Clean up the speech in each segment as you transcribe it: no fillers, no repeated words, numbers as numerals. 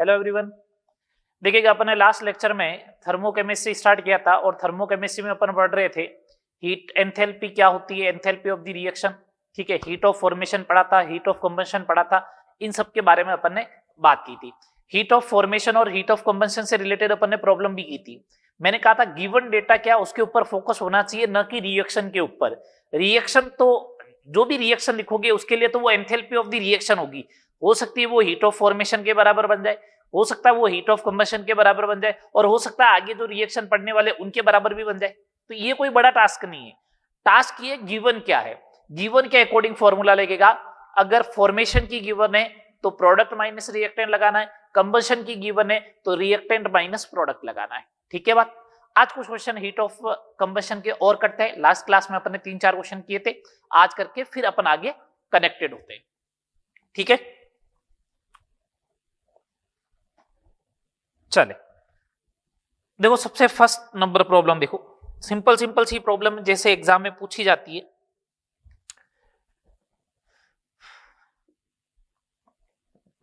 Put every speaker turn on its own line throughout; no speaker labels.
Hello everyone. देखिएगा, अपन ने last lecture में थर्मोकेमिस्ट्री स्टार्ट किया था और थर्मोकेमिस्ट्री में अपन पढ़ रहे थे हीट एंथैल्पी क्या होती है, एंथैल्पी ऑफ द रिएक्शन। ठीक है, हीट ऑफ फॉर्मेशन पढ़ा था, हीट ऑफ कंबंशन पढ़ा था, इन सब के बारे में अपन ने बात की थी। हीट ऑफ फॉर्मेशन और हीट ऑफ कंबंशन से रिलेटेड अपन ने प्रॉब्लम भी की थी। मैंने कहा था गिवन डेटा क्या उसके ऊपर फोकस होना चाहिए, न कि रिएक्शन के ऊपर। रिएक्शन तो जो भी रिएक्शन लिखोगे उसके लिए तो वो एंथैल्पी ऑफ द रिएक्शन होगी। हो सकती है वो हीट ऑफ फॉर्मेशन के बराबर बन जाए, हो सकता है वो हीट ऑफ कंबशन के बराबर बन जाए, और हो सकता है आगे जो रिएक्शन पढ़ने वाले उनके बराबर भी बन जाए। तो ये कोई बड़ा टास्क नहीं है। टास्क ये गिवन क्या है, गिवन के अकॉर्डिंग फॉर्मूला लगेगा। अगर फॉर्मेशन की गिवन है तो प्रोडक्ट माइनस रिएक्टेंट लगाना है, कंबशन की गिवन है तो रिएक्टेंट माइनस प्रोडक्ट लगाना है। ठीक है बात। आज कुछ क्वेश्चन हीट ऑफ कंबशन के और करते हैं। लास्ट क्लास में अपन ने 3-4 क्वेश्चन किए थे, आज करके फिर अपन आगे कनेक्टेड होते हैं। ठीक है, चले देखो सबसे फर्स्ट नंबर प्रॉब्लम देखो, सिंपल सिंपल सी प्रॉब्लम जैसे एग्जाम में पूछी जाती है।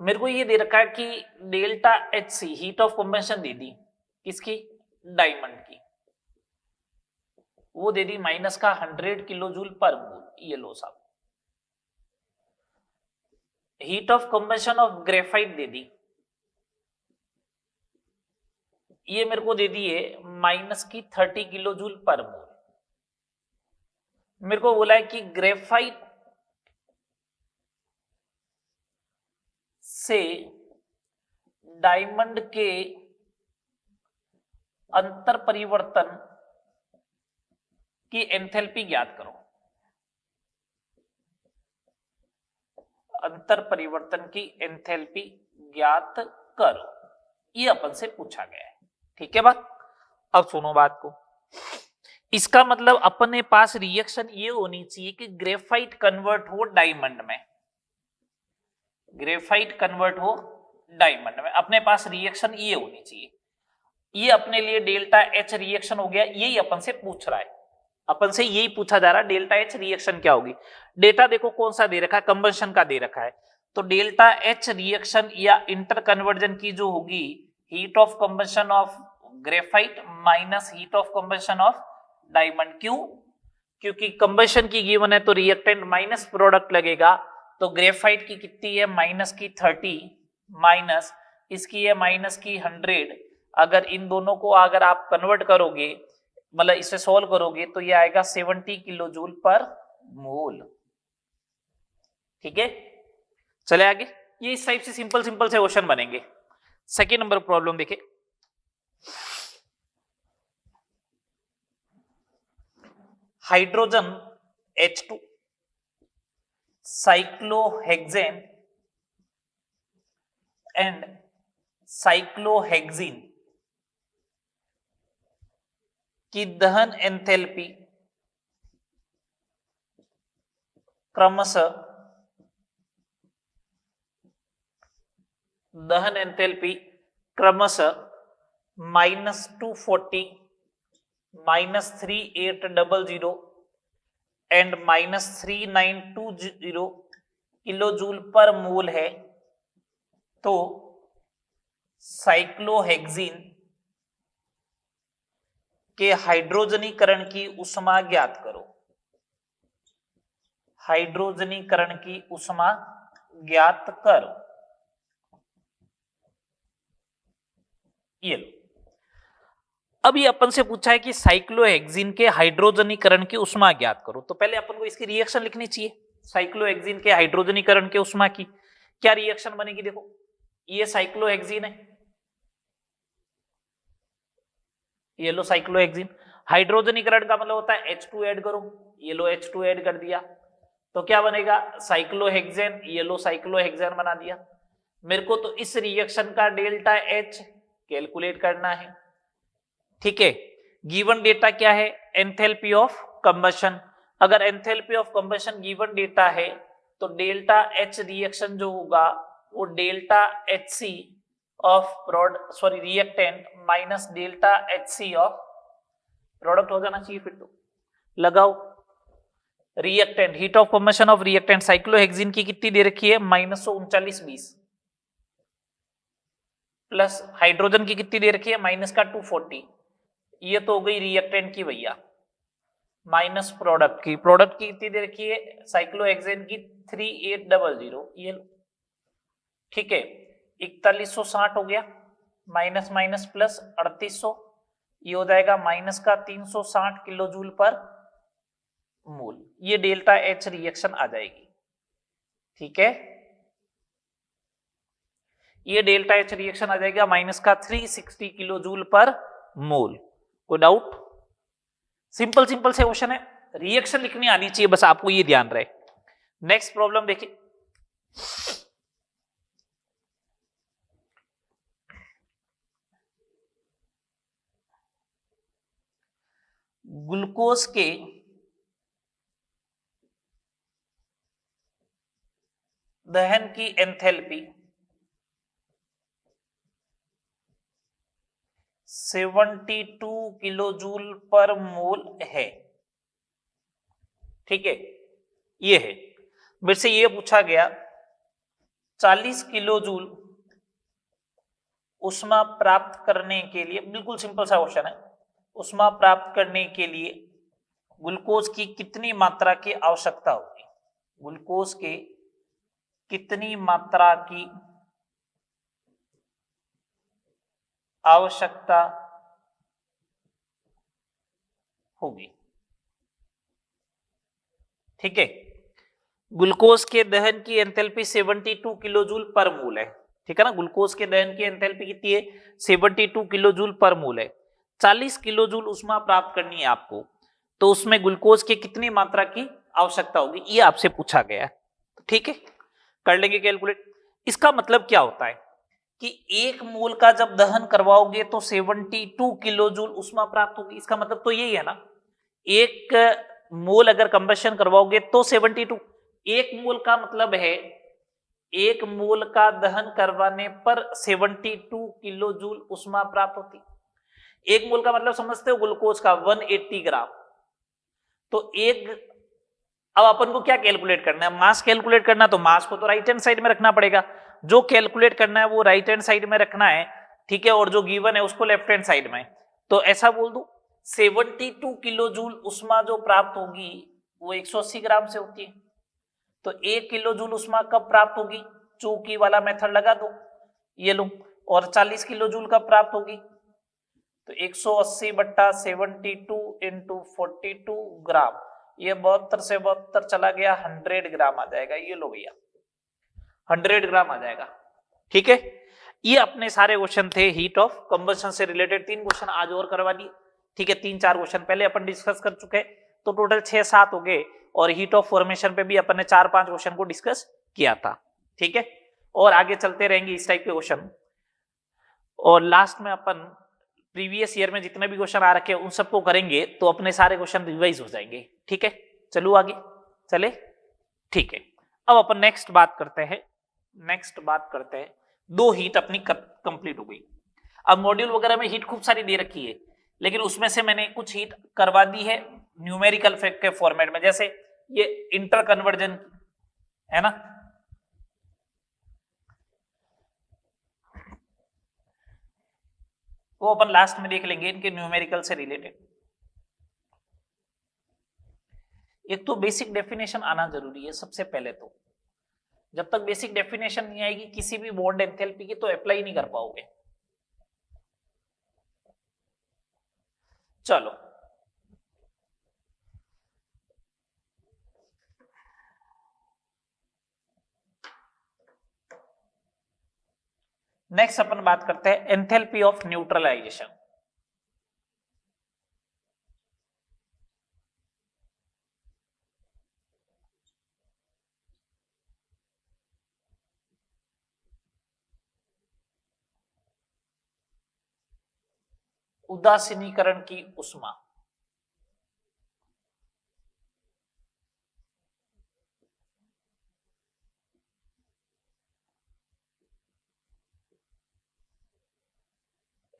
मेरे को ये दे रखा है कि delta H C heat of combustion दे दी, किसकी, डायमंड की। वो दे दी माइनस का 100 किलो जूल पर मोल। ये लो साहब। Heat of combustion of graphite दे दी, ये मेरे को दे दी है माइनस की 30 किलो जूल पर मोल। मेरे को बोला है कि ग्रेफाइट से डायमंड के अंतर परिवर्तन की एंथैल्पी ज्ञात करो। अंतर परिवर्तन की एंथैल्पी ज्ञात करो, ये अपन से पूछा गया है। ठीक है बात। अब सुनो बात को, इसका मतलब अपने पास रिएक्शन ये होनी चाहिए कि ग्रेफाइट कन्वर्ट हो डायमंड में, ग्रेफाइट कन्वर्ट हो डायमंड में। अपने पास रिएक्शन ये होनी चाहिए। ये अपने लिए डेल्टा एच रिएक्शन हो गया, यही अपन से पूछ रहा है। अपन से यही पूछा जा रहा है डेल्टा एच रिएक्शन क्या होगी। डेटा देखो कौन सा दे रखा है, कंबंशन का दे रखा है। तो डेल्टा एच रिएक्शन या इंटर कन्वर्जन की जो होगी, heat of combustion of graphite minus heat of combustion of diamond. क्यों? क्योंकि कंबंशन की गिवन है तो रिएक्टेंट माइनस प्रोडक्ट लगेगा। तो ग्रेफाइट की कितनी है, माइनस की 30 माइनस इसकी है माइनस की 100। अगर इन दोनों को अगर आप कन्वर्ट करोगे, मतलब इसे सोल्व करोगे, तो ये आएगा 70 किलो जूल पर मोल। ठीक है, चले आगे। ये इस टाइप से सिंपल सिंपल से क्वेश्चन बनेंगे। सेकेंड नंबर प्रॉब्लम देखे, hydrogen H2 cyclohexane and cyclohexene की दहन एंथैल्पी क्रमशः -240 -3800 एंड -3920 किलो जूल पर मोल है। तो साइक्लोहेक्सीन के हाइड्रोजनीकरण की उष्मा ज्ञात करो। हाइड्रोजनीकरण की उष्मा ज्ञात करो। ये लो, अभी अपन से पूछा है कि साइक्लोहेक्सीन के हाइड्रोजनीकरण की उष्मा ज्ञात करो। तो पहले अपन को इसकी रिएक्शन लिखनी चाहिए। साइक्लोहेक्सीन के हाइड्रोजनीकरण के उष्मा की क्या रिएक्शन बनेगी, देखो ये साइक्लोहेक्सीन है, ये लो साइक्लोहेक्सीन। हाइड्रोजनीकरण का मतलब होता है H2 ऐड करो, ये लो H2 ऐड कर दिया, तो क्या बनेगा साइक्लोहेक्सेन, ये लो साइक्लोहेक्सेन बना दिया। मेरे को तो इस रिएक्शन का डेल्टा H कैलकुलेट करना है। ठीक है, गिवन डेटा क्या है, एंथैल्पी ऑफ कंबशन। अगर enthalpy of combustion given data है तो डेल्टा H रिएक्शन जो होगा वो delta HC of reactant minus delta HC of product हो जाना चाहिए। फिर तो लगाओ reactant, heat of combustion of reactant cyclohexene की कितनी दे रखी है, -13920। प्लस हाइड्रोजन की कितनी दे रखी है माइनस का 240, ये तो हो गई रिएक्टेंट की भैया, माइनस प्रोडक्ट की कितनी दे रखी है साइक्लोहेक्सेन की 3800, ये ठीक है 4160 हो गया, माइनस माइनस प्लस 3800, ये हो जाएगा माइनस का 360 किलो जूल पर मोल, ये डेल्टा एच रिएक्शन आ जाएगी। ठीक है, ये डेल्टा एच रिएक्शन आ जाएगा माइनस का 360 किलो जूल पर मोल। कोई डाउट? सिंपल सिंपल से क्वेश्चन है, रिएक्शन लिखनी आनी चाहिए, बस आपको ये ध्यान रहे। नेक्स्ट प्रॉब्लम देखिए, ग्लूकोज के दहन की एंथैल्पी 72 किलो जूल पर मोल है। ठीक है, ये है, मेरे से ये पूछा गया 40 किलो जूल ऊष्मा प्राप्त करने के लिए, बिल्कुल सिंपल सा क्वेश्चन है, ऊष्मा प्राप्त करने के लिए ग्लूकोज की कितनी मात्रा की आवश्यकता होगी, ग्लूकोज के कितनी मात्रा की आवश्यकता होगी। ठीक है, ग्लूकोज के दहन की एंथैल्पी 72 किलो जूल पर मोल है। ठीक है ना, ग्लूकोज के दहन की एंथैल्पी कितनी है 72 किलो जूल पर मोल है। 40 किलो जूल ऊष्मा प्राप्त करनी है आपको, तो उसमें ग्लूकोज के कितनी मात्रा की आवश्यकता होगी, ये आपसे पूछा गया है। ठीक है, कर लेंगे कैलकुलेट। इसका मतलब क्या होता है कि एक मोल का जब दहन करवाओगे तो 72 किलो जूल ऊष्मा प्राप्त होगी। इसका मतलब तो यही है ना, एक मोल अगर कंबशन करवाओगे तो 72, एक मोल का मतलब है एक मोल का दहन करवाने पर 72 किलो जूल ऊष्मा प्राप्त होती। एक मोल का मतलब समझते हो ग्लूकोज का 180 ग्राम। तो एक, अब अपन को क्या कैलकुलेट करना है, मास कैलकुलेट करना, तो मास को तो राइट हैंड साइड में रखना पड़ेगा, जो कैलकुलेट करना है वो राइट हैंड साइड में रखना है। ठीक है, और जो गिवन है उसको लेफ्ट हैंड साइड में। तो ऐसा बोल दो 72 किलो जूल ऊष्मा जो प्राप्त होगी वो 180 ग्राम से होती है। तो 1 किलो जूल ऊष्मा कब प्राप्त होगी, चौकी वाला मेथड लगा दो, ये लो, और 40 किलो जूल कब प्राप्त होगी, तो 180 बट्टा 72 इंटू 42 ग्राम, ये 72 से 72 चला गया, 100 ग्राम आ जाएगा। ये लो भैया 100 ग्राम आ जाएगा। ठीक है, ये अपने सारे क्वेश्चन थे हीट ऑफ कंबशन से रिलेटेड। 3 क्वेश्चन आज और करवा दिए। ठीक है, 3-4 क्वेश्चन पहले अपन डिस्कस कर चुके हैं, तो टोटल 6-7 हो गए। और हीट ऑफ फॉर्मेशन पे भी अपन ने 4-5 क्वेश्चन को डिस्कस किया था। ठीक है, और आगे चलते रहेंगे इस टाइप के क्वेश्चन, और लास्ट में अपन प्रीवियस ईयर में जितने भी क्वेश्चन आ रखे हैं उन सबको करेंगे, तो अपने सारे क्वेश्चन रिवाइज हो जाएंगे। ठीक है, चलो आगे चले। ठीक है, अब अपन नेक्स्ट बात करते हैं। दो हीट अपनी कंप्लीट हो गई। अब मॉड्यूल वगैरह में हीट खूब सारी दे रखी है, लेकिन उसमें से मैंने कुछ हीट करवा दी है न्यूमेरिकल के फॉर्मेट में, जैसे ये इंटर कन्वर्जन है ना, वो अपन लास्ट में देख लेंगे इनके न्यूमेरिकल से रिलेटेड। एक तो बेसिक डेफिनेशन आना जरूरी है सबसे पहले। तो जब तक बेसिक डेफिनेशन नहीं आएगी किसी भी बॉन्ड एंथैल्पी की, तो अप्लाई नहीं कर पाओगे। चलो नेक्स्ट अपन बात करते हैं एंथैल्पी ऑफ न्यूट्रलाइजेशन। उदासीनीकरण की ऊष्मा।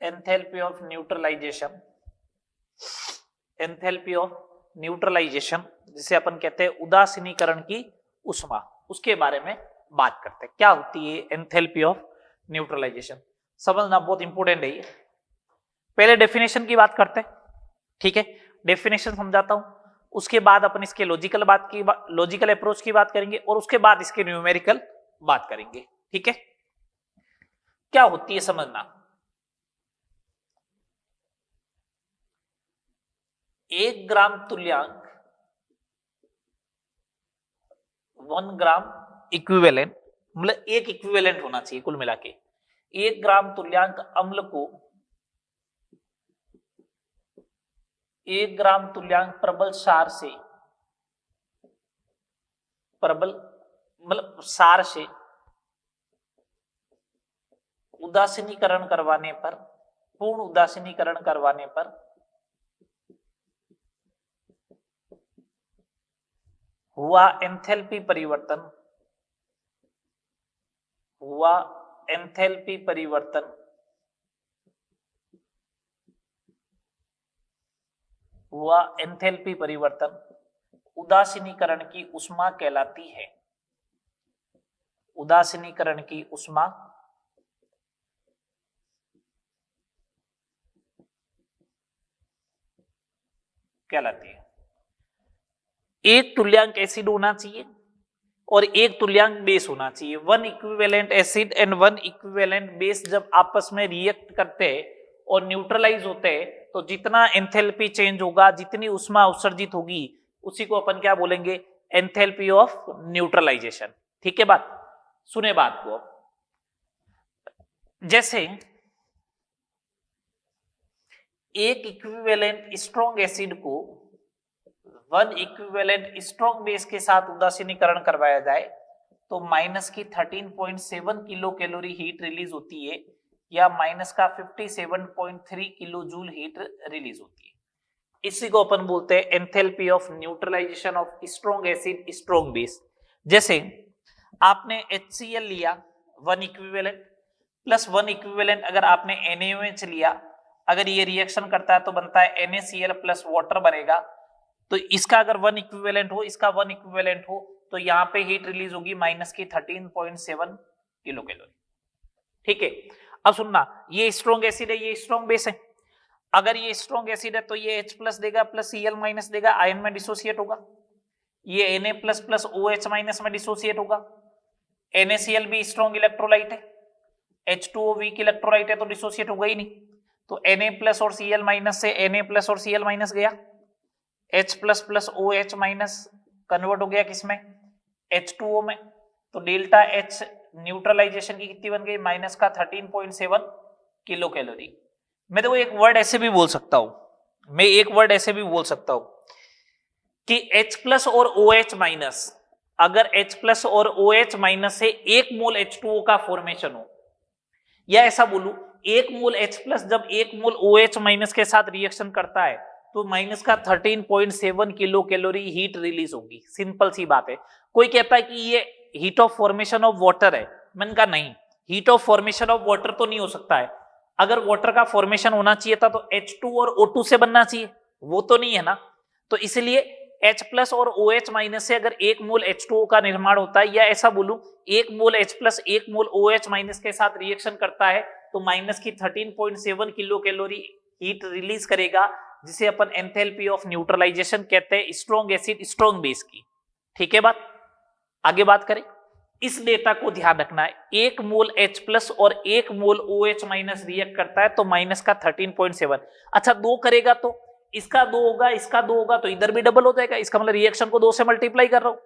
Enthalpy of neutralization, enthalpy of neutralization जिसे अपन कहते हैं उदासीनीकरण की ऊष्मा, उसके बारे में बात करते हैं। क्या होती है एंथैल्पी ऑफ न्यूट्रलाइजेशन? समझना बहुत इंपॉर्टेंट है ये। पहले डेफिनेशन की बात करते हैं, ठीक है, डेफिनेशन समझाता हूं, उसके बाद अपन इसके लॉजिकल अप्रोच की बात करेंगे और उसके बाद इसके न्यूमेरिकल बात करेंगे, ठीक है। क्या होती है समझना, 1 ग्राम तुल्यांक 1 ग्राम इक्विवेलेंट, मतलब एक इक्विवेलेंट होना चाहिए कुल मिला के। 1 ग्राम तुल्यांक अम्ल को 1 ग्राम तुल्यांक प्रबल सार से, प्रबल मतलब सार से उदासीनीकरण करवाने पर, पूर्ण उदासीनीकरण करवाने पर हुआ एंथैल्पी परिवर्तन, हुआ एंथैल्पी परिवर्तन हुआ एंथैल्पी परिवर्तन उदासीनीकरण की ऊष्मा कहलाती है, उदासीनीकरण की ऊष्मा कहलाती है। एक तुल्यांक एसिड होना चाहिए और एक तुल्यांक बेस होना चाहिए। 1 equivalent acid and 1 equivalent base जब आपस में रिएक्ट करते हैं और न्यूट्रलाइज होते हैं तो जितना एंथैल्पी चेंज होगा, जितनी ऊष्मा उत्सर्जित होगी, उसी को अपन क्या बोलेंगे, एंथैल्पी ऑफ न्यूट्रलाइजेशन। ठीक है बात, सुने बात को। जैसे एक इक्विवेलेंट स्ट्रॉन्ग एसिड को 1 इक्विवेलेंट स्ट्रॉन्ग बेस के साथ उदासीनीकरण करवाया जाए तो माइनस की 13.7 किलो कैलोरी हीट रिलीज होती है या माइनस का 57.3 किलो जूल हीट रिलीज होती है। इसी को अपन बोलते हैं enthalpy of neutralization of strong acid strong base. जैसे आपने HCl लिया 1 इक्विवेलेंट प्लस 1 इक्विवेलेंट अगर आपने NaOH लिया, अगर ये रिएक्शन करता है तो बनता है NaCl प्लस वाटर बनेगा। तो इसका अगर 1 इक्विवेलेंट हो, इसका 1 इक्विवेलेंट हो तो यहाँ पे हीट रिलीज होगी माइनस की 13.7 किलो कैलोरी। ठीक है, अब सुनना, ये स्ट्रॉन्ग एसिड है, ये स्ट्रॉन्ग बेस है। अगर ये स्ट्रॉन्ग एसिड है तो ये H प्लस देगा प्लस Cl माइनस देगा, आयन में डिसोसिएट होगा। ये Na plus plus OH minus में डिसोसिएट होगा। NaCl भी स्ट्रॉन्ग इलेक्ट्रोलाइट है, H2O वीक इलेक्ट्रोलाइट है तो डिसोसिएट होगा ही नहीं। तो Na प्लस और Cl माइनस से Na प्लस और Cl माइनस गया, H plus plus OH minus convert हो गया किसमें, H2O में। तो डेल्टा H न्यूट्रलाइजेशन की कितनी बन गई, माइनस का 13.7 किलो कैलोरी। मैं तो एक वर्ड ऐसे भी बोल सकता हूं, मैं एक वर्ड ऐसे भी बोल सकता हूं कि H प्लस और OH माइनस, अगर H प्लस और OH माइनस से 1 मोल H2O का फॉर्मेशन हो, या ऐसा बोलूं 1 मोल H प्लस जब 1 मोल OH माइनस के साथ रिएक्शन करता है तो माइनस का 13.7 किलो कैलोरी हीट रिलीज होगी। सिंपल सी बात है। कोई कहता है कि ये heat of formation of water है, मैंने कहा नहीं, heat of formation of water तो नहीं हो सकता है। अगर वाटर का फॉर्मेशन होना चाहिए था तो H2 और O2 से बनना चाहिए, वो तो नहीं है ना। तो इसलिए H प्लस और OH माइनस से अगर 1 मोल H2O का निर्माण होता है, या ऐसा बोलूं 1 मोल H प्लस 1 मोल OH माइनस के साथ रिएक्शन करता है तो माइनस की 13.7 किलो कैलोरी हीट रिलीज करेगा, जिसे अपन एंथैल्पी ऑफ न्यूट्रलाइजेशन कहते हैं स्ट्रॉन्ग एसिड स्ट्रॉन्ग बेस की। ठीक है बात, आगे बात करें। इस डेटा को ध्यान रखना है, 1 मोल H प्लस और 1 मोल OH माइनस रिएक्ट करता है तो माइनस का 13.7। अच्छा 2 करेगा तो इसका 2 होगा, इसका 2 होगा तो इधर भी डबल हो जाएगा, इसका मतलब रिएक्शन को 2 से मल्टीप्लाई कर रहा हूं।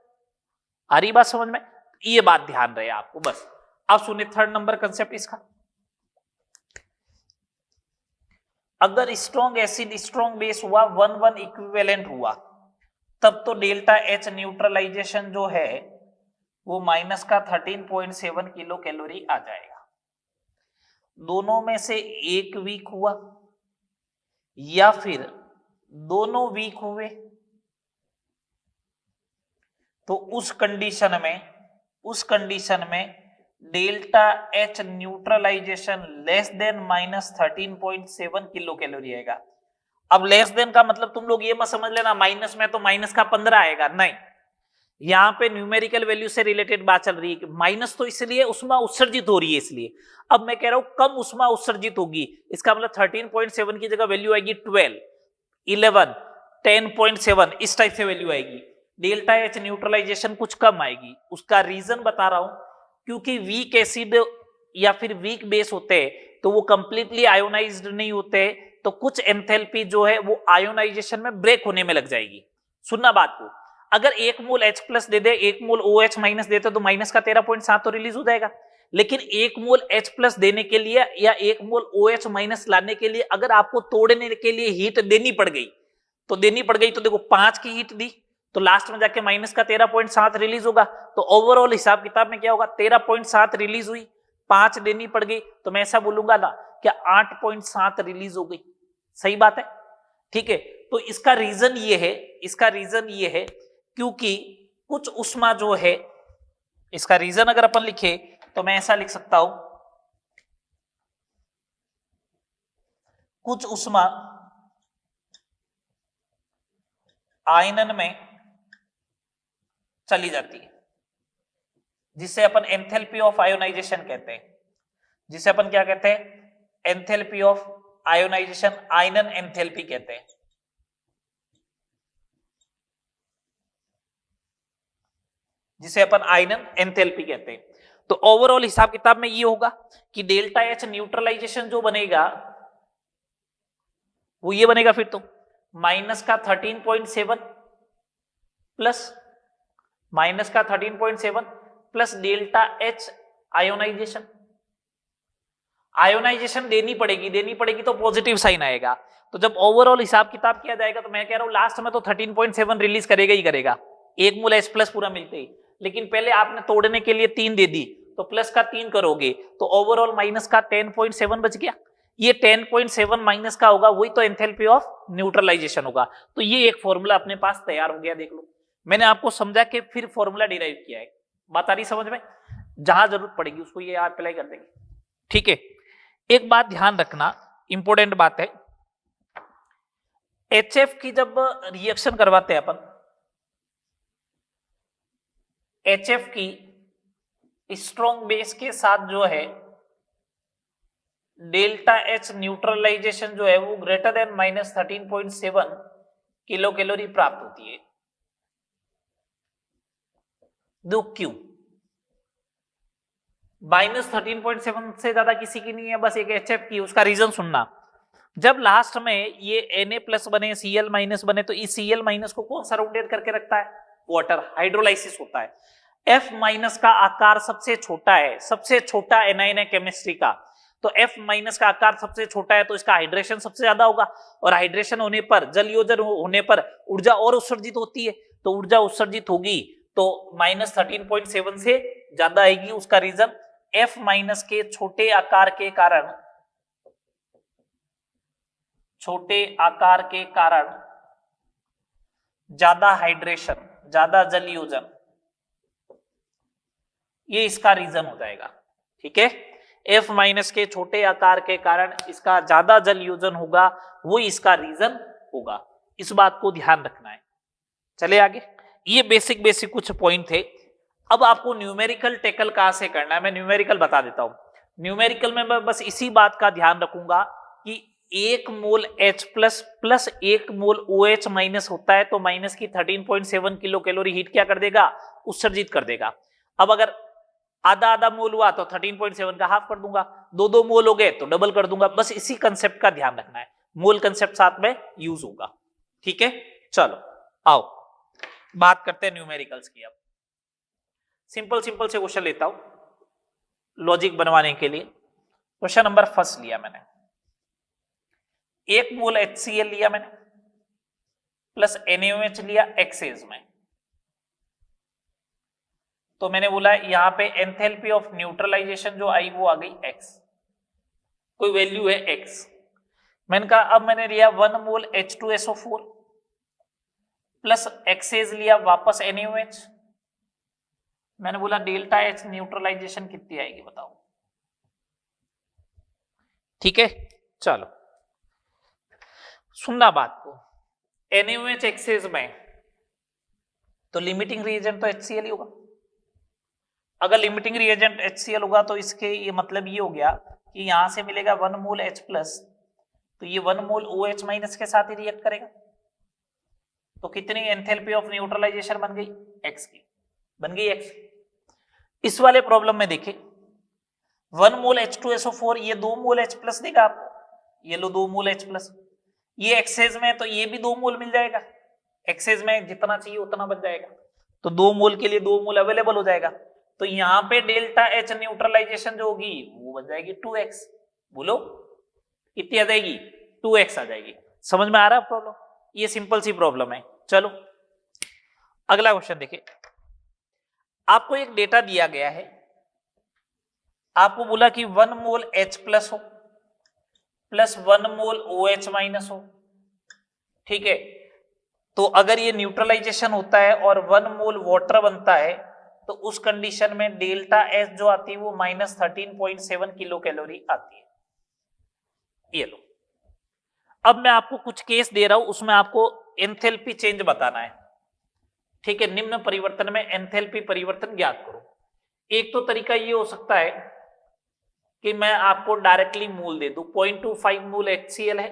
आ रही बात समझ में, ये बात ध्यान रहे आपको बस। अब सुनिए थर्ड नंबर कंसेप्ट इसका, अगर स्ट्रॉन्ग एसिड स्ट्रॉन्ग बेस हुआ 1-1 इक्विवेलेंट हुआ तब तो डेल्टा H न्यूट्रलाइजेशन जो है वो माइनस का 13.7 किलो कैलोरी आ जाएगा। दोनों में से एक वीक हुआ या फिर दोनों वीक हुए तो उस कंडीशन में delta H neutralization less than minus 13.7 kilo calorie आएगा। अब लेस देन का मतलब तुम लोग ये मत समझ लेना माइनस में तो माइनस का 15 आएगा, नहीं, यहाँ पे न्यूमेरिकल वैल्यू से रिलेटेड बात चल रही है। माइनस तो इसलिए उष्मा उत्सर्जित हो रही है इसलिए। अब मैं कह रहा हूं कम उष्मा उत्सर्जित होगी, इसका मतलब 13.7 की जगह वैल्यू आएगी 12, 11, 10.7 इस टाइप से वैल्यू आएगी। डेल्टा एच न्यूट्रलाइजेशन कुछ कम आएगी। उसका रीजन बता रहा हूं, क्योंकि वीक एसिड या फिर वीक बेस होते हैं तो वो कंप्लीटली आयोनाइज्ड नहीं होते, तो कुछ एंथैल्पी जो है वो आयोनाइजेशन में ब्रेक होने में लग जाएगी। सुनना बात को, अगर 1 मोल H प्लस दे दे, 1 मोल OH माइनस देते तो माइनस का 13.7 तो रिलीज हो जाएगा। लेकिन 1 मोल H प्लस देने के लिए या 1 मोल OH माइनस लाने के लिए अगर आपको तोड़ने के लिए हीट देनी पड़ गई तो देखो 5 की हीट दी तो लास्ट में जाके माइनस का 13.7 रिलीज होगा। तो ओवरऑल हिसाब किताब में क्या होगा, 13.7 रिलीज हुई, 5 देनी पड़ गई, तो मैं ऐसा बोलूंगा ना क्या 8.7 रिलीज हो गई। सही बात है, ठीक है। तो इसका रीजन ये है क्योंकि कुछ उष्मा जो है, इसका रीजन अगर अपन लिखे तो मैं ऐसा लिख सकता हूं, कुछ उष्मा आयनन में चली जाती है, जिसे अपन एंथैल्पी ऑफ आयोनाइजेशन कहते हैं। जिसे अपन क्या कहते हैं, एंथैल्पी ऑफ आयोनाइजेशन, आयनन एंथैल्पी कहते हैं। जिसे अपन आयनन एंथैल्पी कहते हैं। तो ओवरऑल हिसाब किताब में ये होगा कि डेल्टा एच न्यूट्रलाइजेशन जो बनेगा वो ये बनेगा, फिर तो माइनस का 13.7 plus plus delta H ionization. Ionization देनी पड़ेगी तो पॉजिटिव साइन आएगा। तो जब ओवरऑल हिसाब किताब किया जाएगा तो मैं कह रहा हूं लास्ट में तो 13.7 रिलीज करेगा ही करेगा, 1 मोल H प्लस पूरा मिलते ही। लेकिन पहले आपने तोड़ने के लिए 3 दे दी तो प्लस का 3 करोगे तो ओवरऑल माइनस का 10.7 बच गया। ये 10.7 माइनस का होगा, वही तो एंथैल्पी ऑफ न्यूट्रलाइजेशन होगा। तो ये एक फॉर्मूला अपने पास तैयार हो गया, देख लो। मैंने आपको समझा के फिर फॉर्मूला डिराइव किया है, बात आ रही समझ में? जहां जरूरत पड़ेगी उसको ये आप अप्लाई कर देंगे, ठीक है। एक बात ध्यान रखना, इंपॉर्टेंट बात है, HF की जब रिएक्शन करवाते हैं अपन, HF की स्ट्रॉन्ग बेस के साथ जो है डेल्टा H न्यूट्रलाइजेशन जो है वो greater than minus 13.7 kilo calorie प्राप्त होती है। दो क्यों? माइनस 13.7 से ज्यादा किसी की नहीं है, बस एक HF की। उसका रीजन सुनना, जब लास्ट में ये Na प्लस बने, Cl माइनस बने, तो इस Cl माइनस को कौन सराउंडेड करके रखता है? वाटर, हाइड्रोलाइसिस होता है। F माइनस का आकार सबसे छोटा है, सबसे छोटा एनायन है केमिस्ट्री का, तो F माइनस का आकार सबसे छोटा है तो इसका हाइड्रेशन सबसे ज्यादा होगा, और हाइड्रेशन होने पर, जल योजन होने पर ऊर्जा और उत्सर्जित होती है, तो ऊर्जा उत्सर्जित होगी तो माइनस 13.7 से ज्यादा आएगी। उसका रीजन F माइनस के छोटे आकार के कारण ज्यादा हाइड्रेशन, ज्यादा जल योजन, ये इसका रीजन हो जाएगा, ठीक है। F माइनस के छोटे आकार के कारण इसका ज्यादा जल योजन होगा, वो इसका रीजन होगा। इस बात को ध्यान रखना है। चले आगे, ये बेसिक कुछ पॉइंट थे। अब आपको न्यूमेरिकल टेकल कहां से करना है, मैं न्यूमेरिकल बता देता हूं। न्यूमेरिकल में मैं बस इसी बात का ध्यान रखूंगा कि 1 मोल H प्लस प्लस 1 मोल OH माइनस होता है तो माइनस की 13.7 किलो कैलोरी हीट क्या कर देगा, उत्सर्जित कर देगा। अब अगर आधा मोल हुआ तो 13.7 का हाफ कर दूंगा, 2 मोल हो गए तो डबल कर दूंगा। बस इसी कंसेप्ट का ध्यान रखना है, मोल कंसेप्ट साथ में यूज होगा, ठीक है। चलो आओ बात करते हैं न्यूमेरिकल्स की। अब सिंपल से क्वेश्चन लेता हूं लॉजिक बनवाने के लिए। क्वेश्चन नंबर फर्स्ट लिया मैंने, 1 मोल HCl लिया मैंने प्लस NaOH लिया एक्सेस में, तो मैंने बोला यहां पे एंथैल्पी ऑफ न्यूट्रलाइजेशन जो आई वो आ गई x, कोई वैल्यू है x। मैंने कहा अब मैंने लिया 1 मोल H2SO4 प्लस एक्सेस लिया वापस NaOH, मैंने बोला डेल्टा H न्यूट्रलाइजेशन कितनी आएगी बताओ, ठीक है। चलो सुनना बात को, NaOH एक्सेस में तो लिमिटिंग रिएजेंट तो HCl ही होगा। अगर लिमिटिंग रिएजेंट HCl होगा तो इसके ये मतलब ये हो गया कि यहां से मिलेगा 1 मोल H प्लस, तो ये 1 मोल OH माइनस के साथ ही रिएक्ट करेगा। तो कितनी एंथैल्पी ऑफ न्यूट्रलाइजेशन बन गई? X की, बन गई X। इस वाले प्रॉब्लम में देखें 1 मोल H2SO4 ये 2 मोल H प्लस देगा आपको, ये लो 2 मोल H प्लस, ये एक्सेस में तो ये भी 2 मोल मिल जाएगा, एक्सेस में जितना चाहिए उतना बन जाएगा, तो 2 मोल के लिए 2 मोल अवेलेबल हो जाएगा। तो यहां पे डेल्टा H न्यूट्रलाइजेशन जो होगी वो बन जाएगी 2x। बोलो कितनी आ जाएगी? 2x आ जाएगी। समझ में आ रहा है प्रॉब्लम? ये सिंपल सी प्रॉब्लम है। चलो अगला क्वेश्चन देखिए। आपको एक डेटा दिया गया है, आपको बोला कि 1 मोल H प्लस हो प्लस 1 मोल OH माइनस हो, ठीक है। तो अगर ये न्यूट्रलाइजेशन होता है और 1 मोल वाटर बनता है तो उस कंडीशन में डेल्टा एच जो आती है वो -13.7 किलो कैलोरी आती है। ये लो, अब मैं आपको कुछ केस दे रहा हूं, उसमें आपको एंथैल्पी चेंज बताना है, ठीक है। निम्न परिवर्तन में एंथैल्पी परिवर्तन ज्ञात करो। एक तो तरीका ये हो सकता है कि मैं आपको डायरेक्टली मोल दे दूं, 0.25 मोल HCl है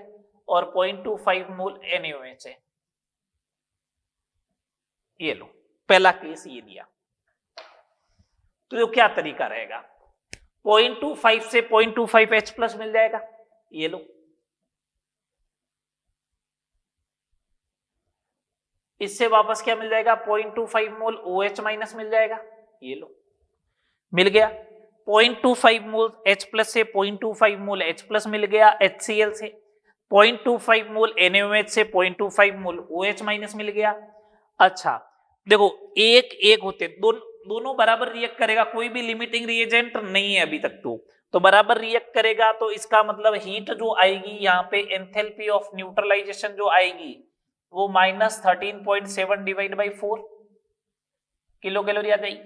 और 0.25 मोल NaOH है। ये लो, पहला केस ये दिया, तो ये क्या तरीका रहेगा? 0.25 से 0.25 H प्लस मिल जाएगा, ये लो। इससे वापस क्या मिल जाएगा? 0.25 मोल OH माइनस मिल जाएगा, ये लो, मिल गया। 0.25 मोल H प्लस से 0.25 मोल H प्लस मिल गया HCl से, 0.25 मोल NaOH से 0.25 मोल OH माइनस मिल गया। अच्छा देखो, एक एक होते दोनों बराबर रिएक्ट करेगा, कोई भी लिमिटिंग रिएजेंट नहीं है अभी तक तो बराबर रिएक्ट करेगा, तो इसका मतलब हीट जो आएगी यहाँ पे एंथैल्पी ऑफ न्यूट्रलाइजेशन जो आएगी वो -13.7 डिवाइड बाई 4 किलो कैलोरी आ जाएगी।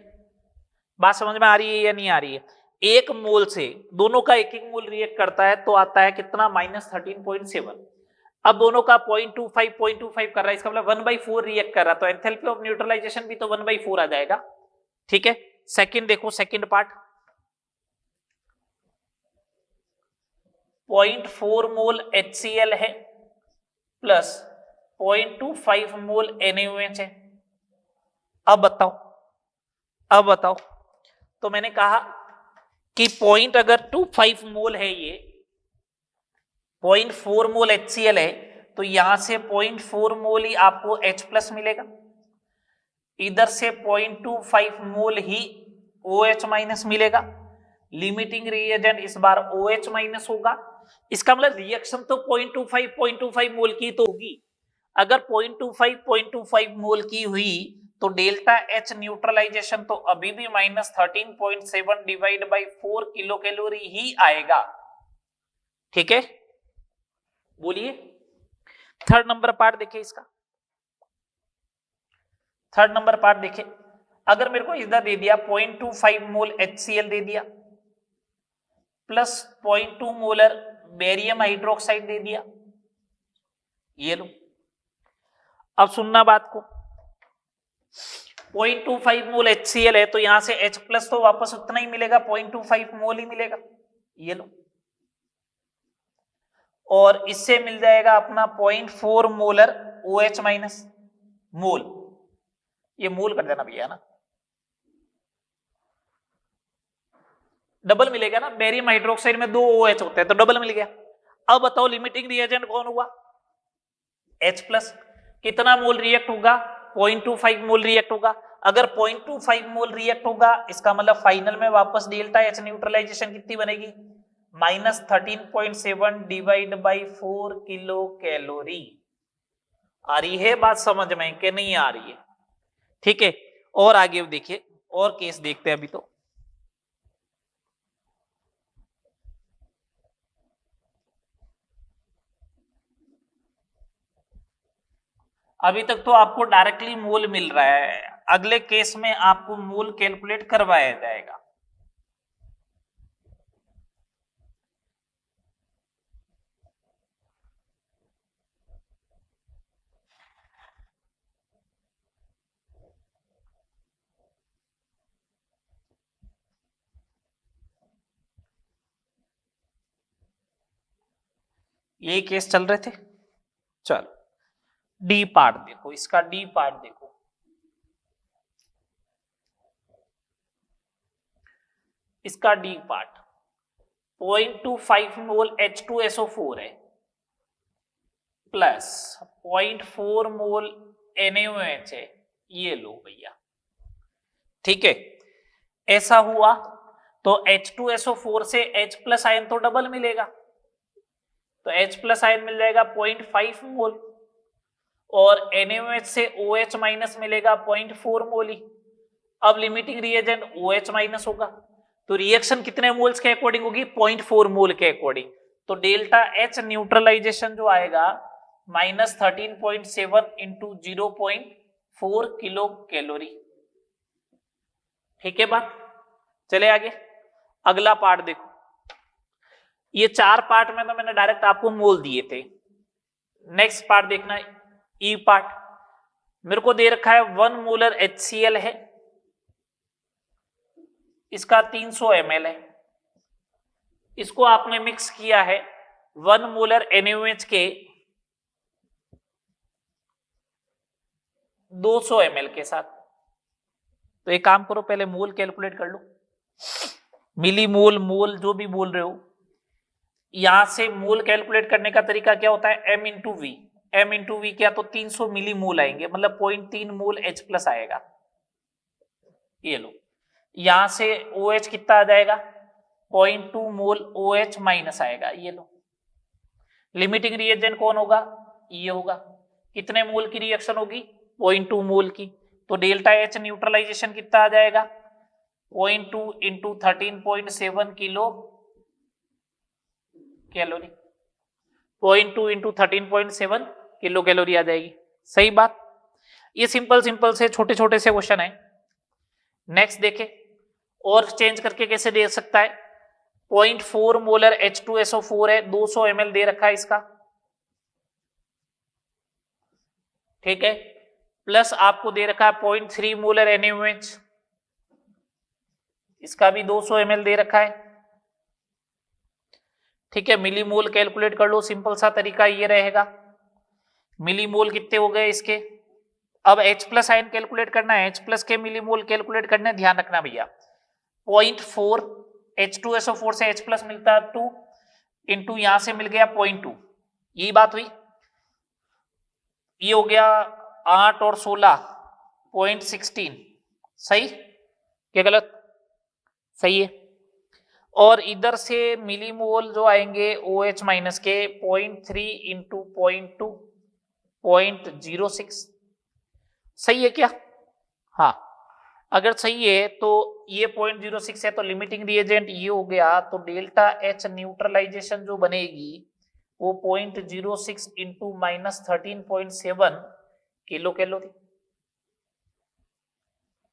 बात समझ में आ रही है या नहीं आ रही है? एक मोल से दोनों का एक एक मोल रिएक्ट करता है तो आता है कितना? -13.7। अब दोनों का 0.25 कर रहा है, इसका मतलब 1/4 रिएक्ट कर रहा, तो एंथैल्पी ऑफ न्यूट्रलाइजेशन भी तो 1/4 आ जाएगा, ठीक है। सेकंड देखो, सेकंड पार्ट 0.4 मोल HCl है प्लस 0.25 मोल NaOH है। अब बताओ, तो मैंने कहा कि पॉइंट अगर 25 मोल है, ये 0.4 मोल HCl है, तो यहां से 0.4 मोल ही आपको H प्लस मिलेगा, इधर से 0.25 मोल ही OH माइनस मिलेगा। लिमिटिंग रिएजेंट इस बार OH माइनस होगा, इसका मतलब रिएक्शन तो 0.25 मोल की तो होगी। अगर 0.25 मोल की हुई तो डेल्टा H न्यूट्रलाइजेशन तो अभी भी -13.7 डिवाइड बाई 4 किलो कैलोरी ही आएगा, ठीक है। बोलिए थर्ड नंबर पार्ट देखिए इसका। थर्ड नंबर पार्ट देखिए, अगर मेरे को इधर दे दिया 0.25 मोल HCl दे दिया प्लस 0.2 मोलर बेरियम हाइड्रोक्साइड दे दिया, ये लो। अब सुनना बात को, 0.25 मोल HCl है तो यहां से H प्लस तो वापस उतना ही मिलेगा, 0.25 मोल ही मिलेगा, ये लो। और इससे मिल जाएगा अपना 0.4 मोलर OH माइनस मोल, ये मोल कर देना भैया ना, डबल मिलेगा ना, बेरियम हाइड्रोक्साइड में 2 OH होते हैं तो डबल मिल गया। अब बताओ लिमिटिंग रिएजेंट कौन हुआ? H plus. कितना मोल रिएक्ट होगा? 0.25 मोल रिएक्ट होगा। अगर 0.25 मोल रिएक्ट होगा इसका मतलब फाइनल में वापस डेल्टा H न्यूट्रलाइजेशन कितनी बनेगी? -13.7 डिवाइड बाई 4 किलो कैलोरी। आ रही है बात समझ में कि नहीं आ रही है? ठीक है, और आगे देखिए, और केस देखते हैं अभी तो। अभी तक तो आपको डायरेक्टली मोल मिल रहा है, अगले केस में आपको मोल कैलकुलेट करवाया जाएगा। यही केस चल रहे थे। चलो डी पार्ट देखो, इसका डी पार्ट देखो, इसका डी पार्ट 0.25 मोल H2SO4 है प्लस 0.4 मोल NaOH है, ये लो भैया, ठीक है। ऐसा हुआ तो H2SO4 से H प्लस आयन तो डबल मिलेगा, तो H प्लस आयन मिल जाएगा 0.5 मोल और NaOH से OH माइनस मिलेगा 0.4 मोल ही। अब लिमिटिंग रिएजेंट OH माइनस होगा, तो रिएक्शन कितने मोल्स के अकॉर्डिंग होगी? 0.4 मोल के अकॉर्डिंग। तो डेल्टा H न्यूट्रलाइजेशन जो आएगा -13.7 इंटू 0.4 किलो कैलोरी। ठीक है बात, चले आगे। अगला पार्ट देखो, ये 4 पार्ट में तो मैंने डायरेक्ट आपको मोल दिए थे। नेक्स्ट पार्ट देखना, ई पार्ट। मेरे को दे रखा है 1 मोलर HCl है, इसका 300 ml है, इसको आपने मिक्स किया है 1 मोलर NaOH के 200 ml के साथ। तो एक काम करो, पहले मोल कैलकुलेट कर लो, मिली मोल, मोल जो भी बोल रहे हो। यहां से मोल कैलकुलेट करने का तरीका क्या होता है? m into V. m into V क्या, तो 300 मिली मोल आएंगे, मतलब 0.3 मोल H प्लस आएगा। ये लो, यहां से OH कितना आ जाएगा? 0.2 मोल OH माइनस आएगा, ये लो। लिमिटिंग रिएजेंट कौन होगा? ये होगा। कितने मोल की रिएक्शन होगी? 0.2 मोल की। तो डेल्टा H न्यूट्रलाइजेशन कितना आ जाएगा? 0.2 into 13.7 kilo calorie. 0.2 into 13.7 kilo calorie आ जाएगी। सही बात। ये सिंपल सिंपल से छोटे छोटे से क्वेश्चन है। नेक्स्ट देखे, और चेंज करके कैसे दे सकता है? 0.4 मोलर H2SO4 है, 200 ml दे रखा है इसका, ठीक है, प्लस आपको दे रखा है 0.3 मोलर NaOH, इसका भी 200 ml दे रखा है, ठीक है। मिलीमोल कैलकुलेट कर लो, सिंपल सा तरीका ये रहेगा। मिलीमोल कितने हो गए इसके? अब H प्लस आयन कैलकुलेट करना है, H प्लस के मिलीमोल कैलकुलेट करने, ध्यान रखना भैया। 0.4 H2SO4 से H प्लस मिलता है 2 इंटू यहां से मिल गया 0.2, यही बात हुई। ये हो गया 8 और 16 0.16, सही क्या गलत? सही है। और इधर से मिलीमोल जो आएंगे OH माइनस के 0.3 इंटू 0.2 0.06, सही है क्या? हाँ, अगर सही है तो ये 0.06 है, तो लिमिटिंग रिएजेंट ये हो गया, तो डेल्टा H न्यूट्रलाइजेशन जो बनेगी वो 0.06 इंटू -13.7 किलो कैलोरी।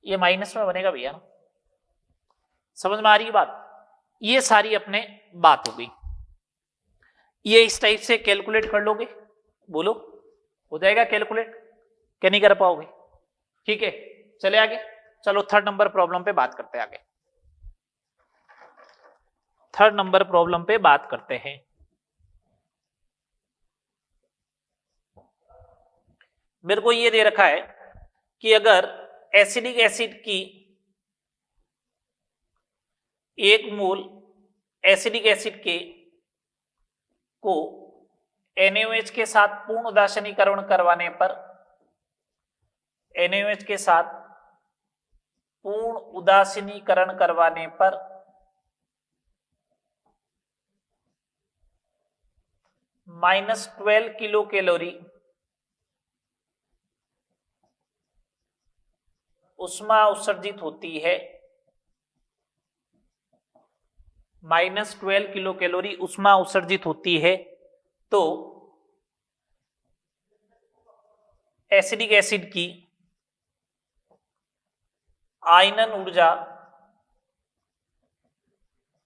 ये माइनस में बनेगा भैया, समझ में आ रही है बात? ये सारी अपने बात हो गई। ये इस टाइप से कैलकुलेट कर लोगे, बोलो हो जाएगा कैलकुलेट? क्या नहीं कर पाओगे? ठीक है, चले आगे। चलो थर्ड नंबर प्रॉब्लम पे बात करते हैं आगे। थर्ड नंबर प्रॉब्लम पे बात करते हैं। मेरे को ये दे रखा है कि अगर एसिडिक एसिड की 1 मोल एसिडिक एसिड के को NaOH के साथ पूर्ण उदासीनीकरण करवाने पर, NaOH के साथ पूर्ण उदासीनीकरण करवाने पर -12 किलो कैलोरी उष्मा उत्सर्जित होती है, -12 किलो कैलोरी उष्मा उत्सर्जित होती है, तो एसिडिक एसिड की आयनन ऊर्जा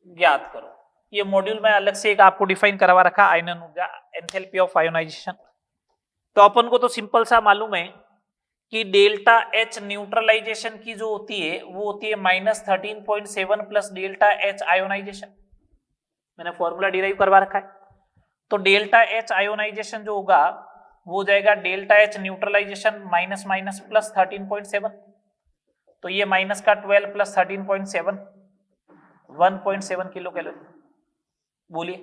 ज्ञात करो। ये मॉड्यूल में अलग से एक आपको डिफाइन करवा रखा, आयनन ऊर्जा, एंथैल्पी ऑफ आयोनाइजेशन। तो अपन को तो सिंपल सा मालूम है कि डेल्टा H न्यूट्रलाइजेशन की जो होती है वो होती है -13.7 प्लस डेल्टा H आयोनाइजेशन। मैंने फॉर्मूला डिराइव करवा रखा है। तो डेल्टा एच आयोनाइजेशन जो होगा वो हो जाएगा delta H neutralization minus minus plus 13.7, तो ये माइनस का 12 प्लस 13.7 1.7 किलो कैलोरी। बोलिए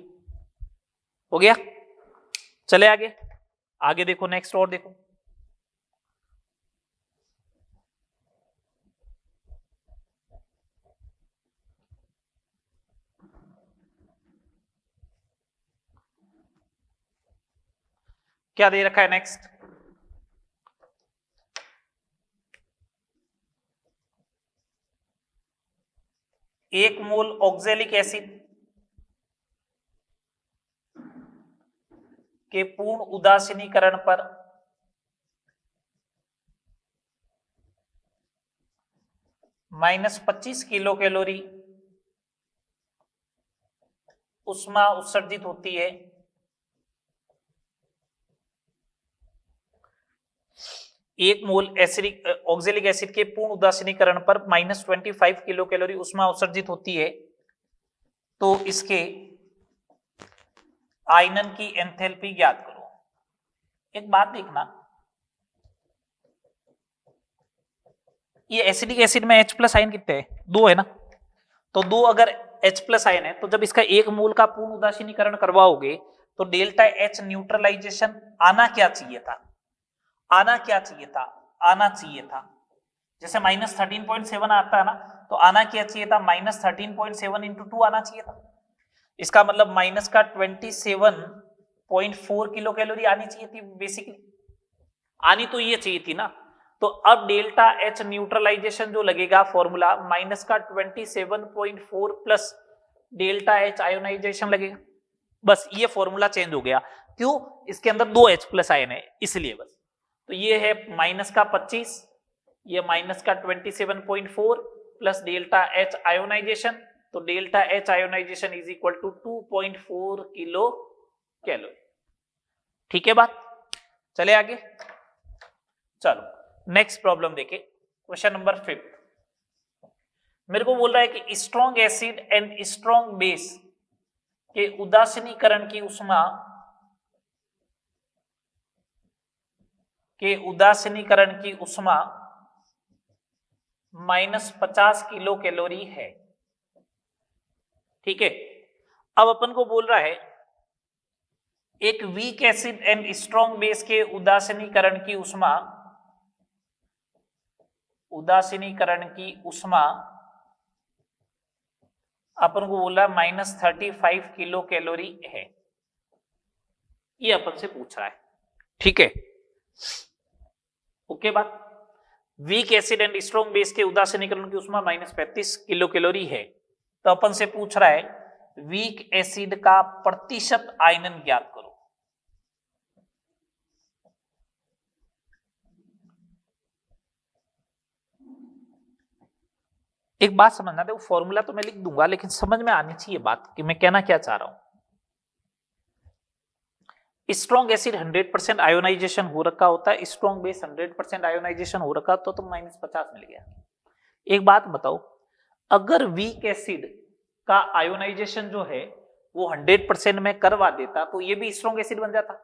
हो गया? चले आगे, आगे देखो नेक्स्ट और देखो। क्या दे रखा है नेक्स्ट? एक मोल ऑक्जेलिक एसिड के पूर्ण उदासीनीकरण पर -25 किलो कैलोरी उष्मा उत्सर्जित होती है। एक मोल एसिडिक ऑक्जेलिक एसिड के पूर्ण उदासीनीकरण पर -25 किलो कैलोरी उष्मा उत्सर्जित होती है, तो इसके आयनन की एंथैल्पी ज्ञात करो। एक बात देखना, ये एसिडिक एसिड में H+ आयन कितने हैं? 2 है ना, तो 2 अगर H+ आयन है तो जब इसका एक मोल का पूर्ण उदासीनीकरण करवाओगे तो डेल्टा H न्यूट्रलाइजेशन आना क्या चाहिए था? आना चाहिए था जैसे -13.7 आता है ना, तो आना क्या चाहिए था? -13.7 × 2 आना चाहिए था। इसका मतलब माइनस का 27.4 किलो कैलोरी आनी चाहिए थी, बेसिकली आनी तो ये चाहिए थी ना। तो अब डेल्टा एच न्यूट्रलाइजेशन जो लगेगा फॉर्मूला माइनस का 27.4 प्लस डेल्टा एच आयोनाइजेशन लगेगा। बस ये फॉर्मूला चेंज हो गया। क्यों? इसके अंदर 2 H+ आयन है इसलिए। बस तो ये है माइनस का 25, ये माइनस का 27.4 प्लस डेल्टा एच आयोनाइजेशन, तो delta H ionization is equal to 2.4 kilo calorie. ठीक है बात? चले आगे, चलो नेक्स्ट प्रॉब्लम देखें, क्वेश्चन नंबर 5। मेरे को बोल रहा है कि strong acid and strong base के उदासीनीकरण की उष्मा -50 किलो कैलोरी है। ठीक है, अब अपन को बोल रहा है एक weak acid and strong base के उदासीनीकरण की उष्मा अपन को बोला -35 किलो कैलोरी है, ये अपन से पूछ रहा है। ठीक है, ओके बात। Weak acid and strong base के उदासीनीकरण की उष्मा -35 किलो कैलोरी है, तो अपन से पूछ रहा है वीक एसिड का प्रतिशत आयनन ज्ञात करो। एक बात समझना, देखो फॉर्मूला तो मैं लिख दूंगा लेकिन समझ में आनी चाहिए बात कि मैं कहना क्या चाह रहा हूं। स्ट्रॉन्ग एसिड 100% आयोनाइजेशन हो रखा होता है, स्ट्रॉन्ग बेस 100% आयोनाइजेशन हो रखा, तो -50 मिल गया। एक बात बताओ, अगर वीक एसिड का आयोनाइजेशन जो है वो 100% में करवा देता तो ये भी स्ट्रॉन्ग एसिड बन जाता।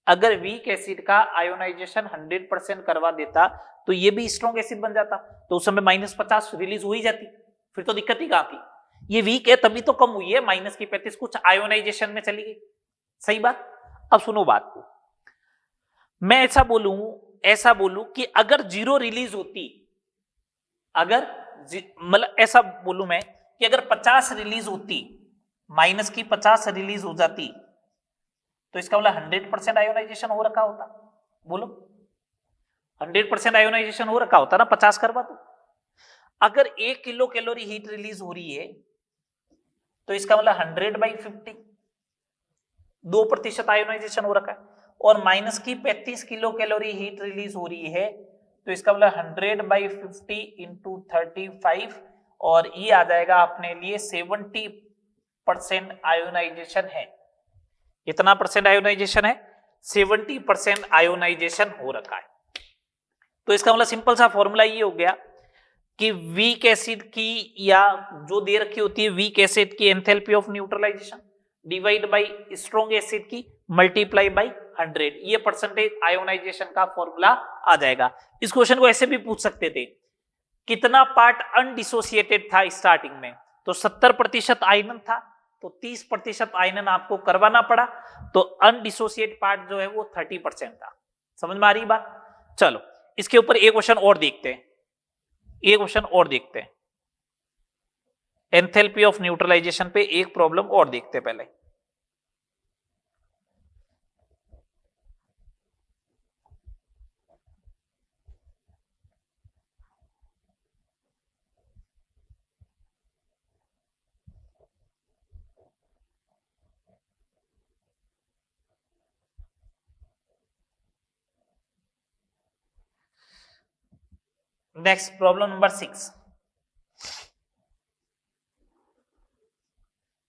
अगर वीक एसिड का आयोनाइजेशन 100% करवा देता तो ये भी स्ट्रॉन्ग एसिड बन जाता, तो उस समय -50 रिलीज हो ही जाती, फिर तो दिक्कत ही कहां थी। ये वीक है तभी तो कम हुई है, -35 कुछ आयोनाइजेशन में चली गई। सही बात। अब सुनो बात को, मैं ऐसा बोलूं कि अगर 0 रिलीज होती, अगर मतलब ऐसा बोलूं मैं कि अगर 50 रिलीज होती, -50 रिलीज हो जाती, तो इसका मतलब 100% आयोनाइजेशन हो रखा होता। बोलो 100% आयोनाइजेशन हो रखा होता ना, 50 करवा दो। अगर 1 किलो कैलोरी हीट रिलीज हो रही है तो इसका मतलब 100/50 2% आयोनाइजेशन हो रखा है, और -35 किलो कैलोरी हीट रिलीज हो रही है तो इसका मतलब 100/50 × 35, और ये आ जाएगा अपने लिए 70% आयोनाइजेशन है। कितना % आयोनाइजेशन है? 70% आयोनाइजेशन हो रखा है। तो इसका मतलब सिंपल सा फॉर्मूला ये हो गया कि वीक एसिड की, या जो दे रखी होती है वीक एसिड की enthalpy of neutralization, divide by strong acid की मल्टीप्लाई बाई 100, ये परसेंटेज आयोनाइजेशन का फॉर्मूला आ जाएगा। इस क्वेश्चन को ऐसे भी पूछ सकते थे, कितना पार्ट अनडिसोसिएटेड था स्टार्टिंग में, तो 70% आयनन था, तो 30% आयनन आपको करवाना पड़ा, तो अनडिसोसिएट पार्ट जो है वो 30% था। समझ में आ रही बात? चलो इसके ऊपर एक क्वेश्चन और देखते हैं, एक क्वेश्चन और देखते हैं, एंथैल्पी ऑफ न्यूट्रलाइजेशन पे एक प्रॉब्लम और देखते हैं पहले। Next problem number 6।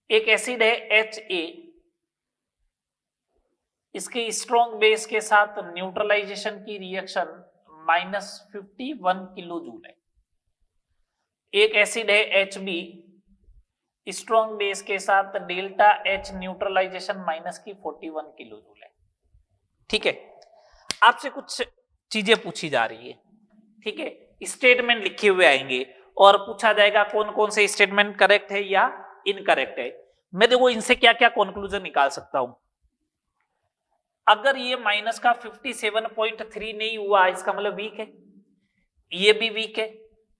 एक एसिड है HA, इसके स्ट्रॉन्ग बेस के साथ न्यूट्रलाइजेशन की रिएक्शन -51 किलो जूल है। एक एसिड है HB, स्ट्रॉन्ग बेस के साथ delta H neutralization -41 kilo joule है। ठीक है, आपसे कुछ चीजें पूछी जा रही है, ठीक है, स्टेटमेंट लिखे हुए आएंगे और पूछा जाएगा कौन कौन से स्टेटमेंट करेक्ट है या इनकरेक्ट है। मैं देखो इनसे क्या क्या कंक्लूजन निकाल सकता हूं। अगर ये माइनस का 57.3 नहीं हुआ, इसका मतलब वीक है, ये भी वीक है,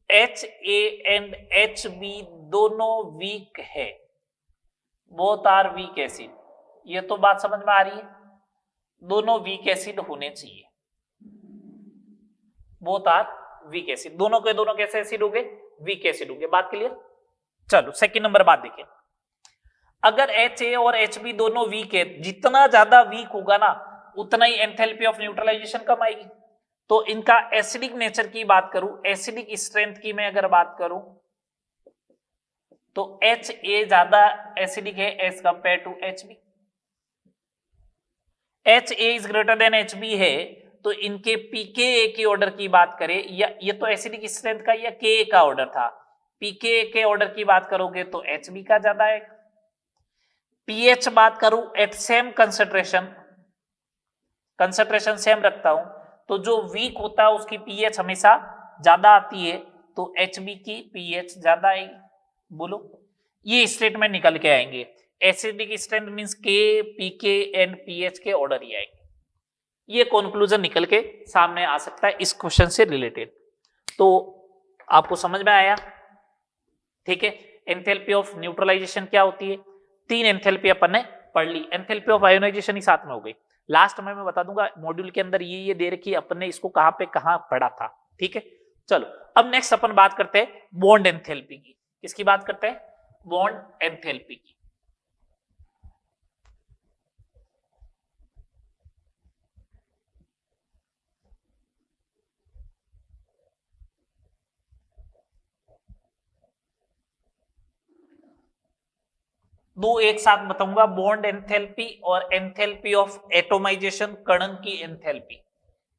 HA एंड HB दोनों वीक है, बोथ आर वीक एसिड। ये तो बात समझ में आ रही है, दोनों वीक एसिड होने चाहिए, बोथ आर वीक एसिड। दोनों के दोनों कैसे एसिड हो गए? वीक एसिड हो गए। बात क्लियर? चलो सेकंड नंबर बात देखें, अगर HA और HB दोनों वीक है, जितना ज्यादा वीक होगा ना उतना ही एंथैल्पी ऑफ न्यूट्रलाइजेशन कम आएगी। तो इनका एसिडिक नेचर की बात करूं, एसिडिक स्ट्रेंथ की मैं अगर बात करूं तो HA ज्यादा एसिडिक है as compare to HB। HA is greater than HB है, तो इनके pKa के ऑर्डर की बात करें, या ये तो एसिडिक स्ट्रेंथ का या Ka का ऑर्डर था, pKa के ऑर्डर की बात करोगे तो HB का ज्यादा है। pH बात करूं एट सेम कंसंट्रेशन सेम रखता हूं, तो जो वीक होता है उसकी pH हमेशा ज्यादा आती है, तो HB की pH ज्यादा आएगी। बोलो, ये स्टेटमेंट निकल के आएंगे, acidic strength means K, pK and pH के ऑर्डर ही आएंगे। ये कंक्लूजन निकल के सामने आ सकता है इस क्वेश्चन से रिलेटेड। तो आपको समझ में आया? ठीक है, एंथैल्पी ऑफ न्यूट्रलाइजेशन क्या होती है? 3 एंथैल्पी अपन ने पढ़ ली। एंथैल्पी ऑफ आयोनाइजेशन ही साथ में हो गई। लास्ट में मैं बता दूंगा मॉड्यूल के अंदर ये दे रखी, अपन ने इसको कहां पे कहां पढ़ा था। ठीक है, चलो अब नेक्स्ट अपन बात करते हैं बॉन्ड एंथैल्पी की। किसकी बात करते हैं? बॉन्ड एंथैल्पी की। दो एक साथ बताऊंगा, बॉन्ड एंथैल्पी और एंथैल्पी ऑफ एटोमाइजेशन, कणन की एंथैल्पी,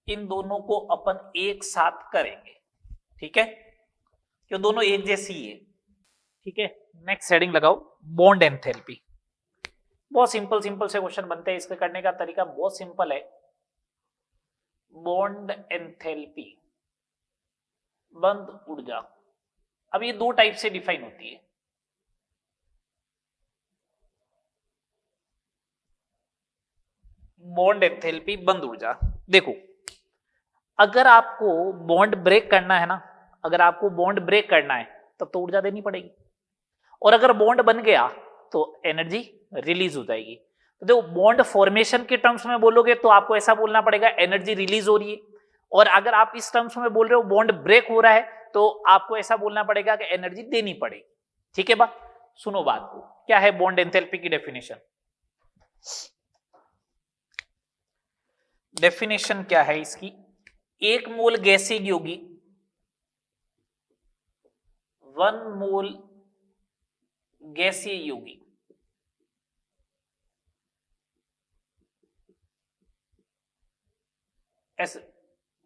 इन दोनों को अपन एक साथ करेंगे। ठीक है, ये दोनों एक जैसी है। ठीक है, नेक्स्ट हेडिंग लगाओ, बॉन्ड एंथैल्पी। बहुत सिंपल सिंपल से क्वेश्चन बनते हैं, इसके करने का तरीका बहुत सिंपल है। बॉन्ड एंथैल्पी, बंध ऊर्जा। अब ये दो टाइप से डिफाइन होती है। बॉन्ड एंथैल्पी, बंध ऊर्जा। देखो, अगर आपको बॉन्ड ब्रेक करना है ना, अगर आपको बॉन्ड ब्रेक करना है तब तो ऊर्जा देनी पड़ेगी, और अगर बॉन्ड बन गया तो एनर्जी रिलीज हो जाएगी। तो देखो, बॉन्ड फॉर्मेशन के टर्म्स में बोलोगे तो आपको ऐसा बोलना पड़ेगा एनर्जी रिलीज हो रही है, और अगर आप इस टर्म्स में बोल रहे हो बॉन्ड ब्रेक हो रहा है तो आपको ऐसा बोलना पड़ेगा कि एनर्जी देनी पड़ेगी। ठीक है बात? सुनो बात को, क्या है बॉन्ड एंथैल्पी की डेफिनेशन? डेफिनेशन क्या है इसकी? एक मोल गैसीय यौगिक 1 मोल गैसीय यौगिक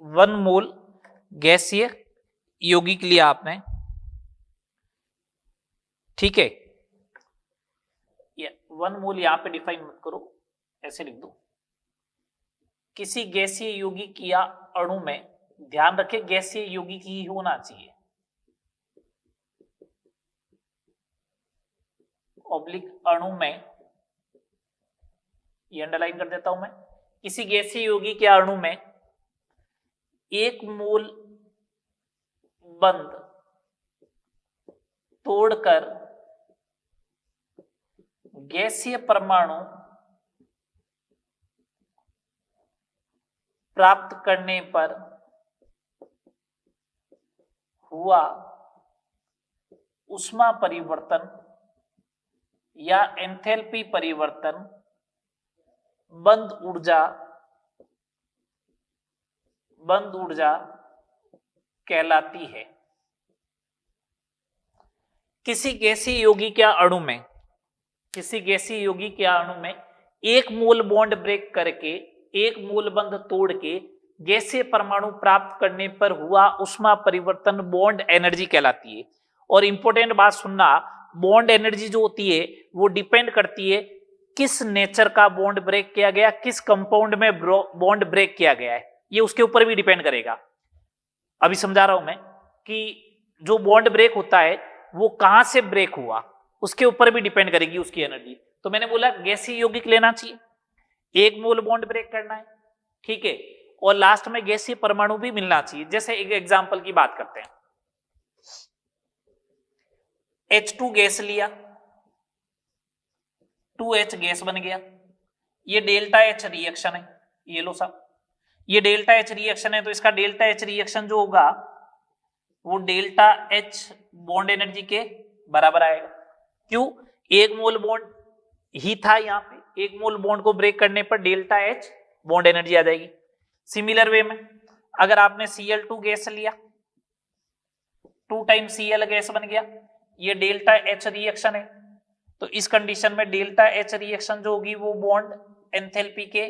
1 मोल गैसीय यौगिक लिया आपने, ठीक है, 1 मोल यहां पे डिफाइन मत करो, ऐसे लिख दो। किसी गैसीय यौगिक या अणु में, ध्यान रखें गैसीय यौगिक ही होना चाहिए, ऑब्लिक अणु में, ये अंडरलाइन कर देता हूं मैं। किसी गैसीय यौगिक या अणु में 1 मोल बंध तोड़कर गैसीय परमाणु प्राप्त करने पर हुआ ऊष्मा परिवर्तन या एंथैल्पी परिवर्तन बंध ऊर्जा कहलाती है। किसी गैसीय यौगिक या अणु में, किसी गैसीय यौगिक या अणु में 1 मोल बॉन्ड ब्रेक करके, 1 मोल बंध तोड़ के गैसीय परमाणु प्राप्त करने पर हुआ ऊष्मा परिवर्तन बॉन्ड एनर्जी कहलाती है। और इंपॉर्टेंट बात सुनना, बॉन्ड एनर्जी जो होती है वो डिपेंड करती है किस नेचर का बॉन्ड ब्रेक किया गया, किस कंपाउंड में बॉन्ड ब्रेक किया गया है, ये उसके ऊपर भी डिपेंड करेगा। अभी समझा रहा हूं मैं कि जो बॉन्ड ब्रेक होता है वो कहां से ब्रेक हुआ, उसके ऊपर भी डिपेंड करेगी उसकी एनर्जी। तो मैंने बोला गैसीय यौगिक लेना चाहिए, 1 मोल बॉन्ड ब्रेक करना है, ठीक है, और लास्ट में गैसीय परमाणु भी मिलना चाहिए। जैसे एक एग्जांपल की बात करते हैं, H2 गैस लिया, 2H गैस बन गया, ये डेल्टा H रिएक्शन है, ये लो साहब, ये डेल्टा H रिएक्शन है, तो इसका डेल्टा H रिएक्शन जो होगा वो डेल्टा H बॉन्ड एनर्जी के बराबर आएगा। क्यों? 1 मोल बॉन्ड ही था यहाँ पे, 1 मोल बॉन्ड को ब्रेक करने पर डेल्टा H बॉन्ड एनर्जी आ जाएगी। सिमिलर वे में अगर आपने Cl2 गैस लिया, 2 टाइम Cl गैस बन गया, ये डेल्टा H रिएक्शन है, तो इस कंडीशन में डेल्टा H रिएक्शन जो होगी वो बॉन्ड एंथैल्पी के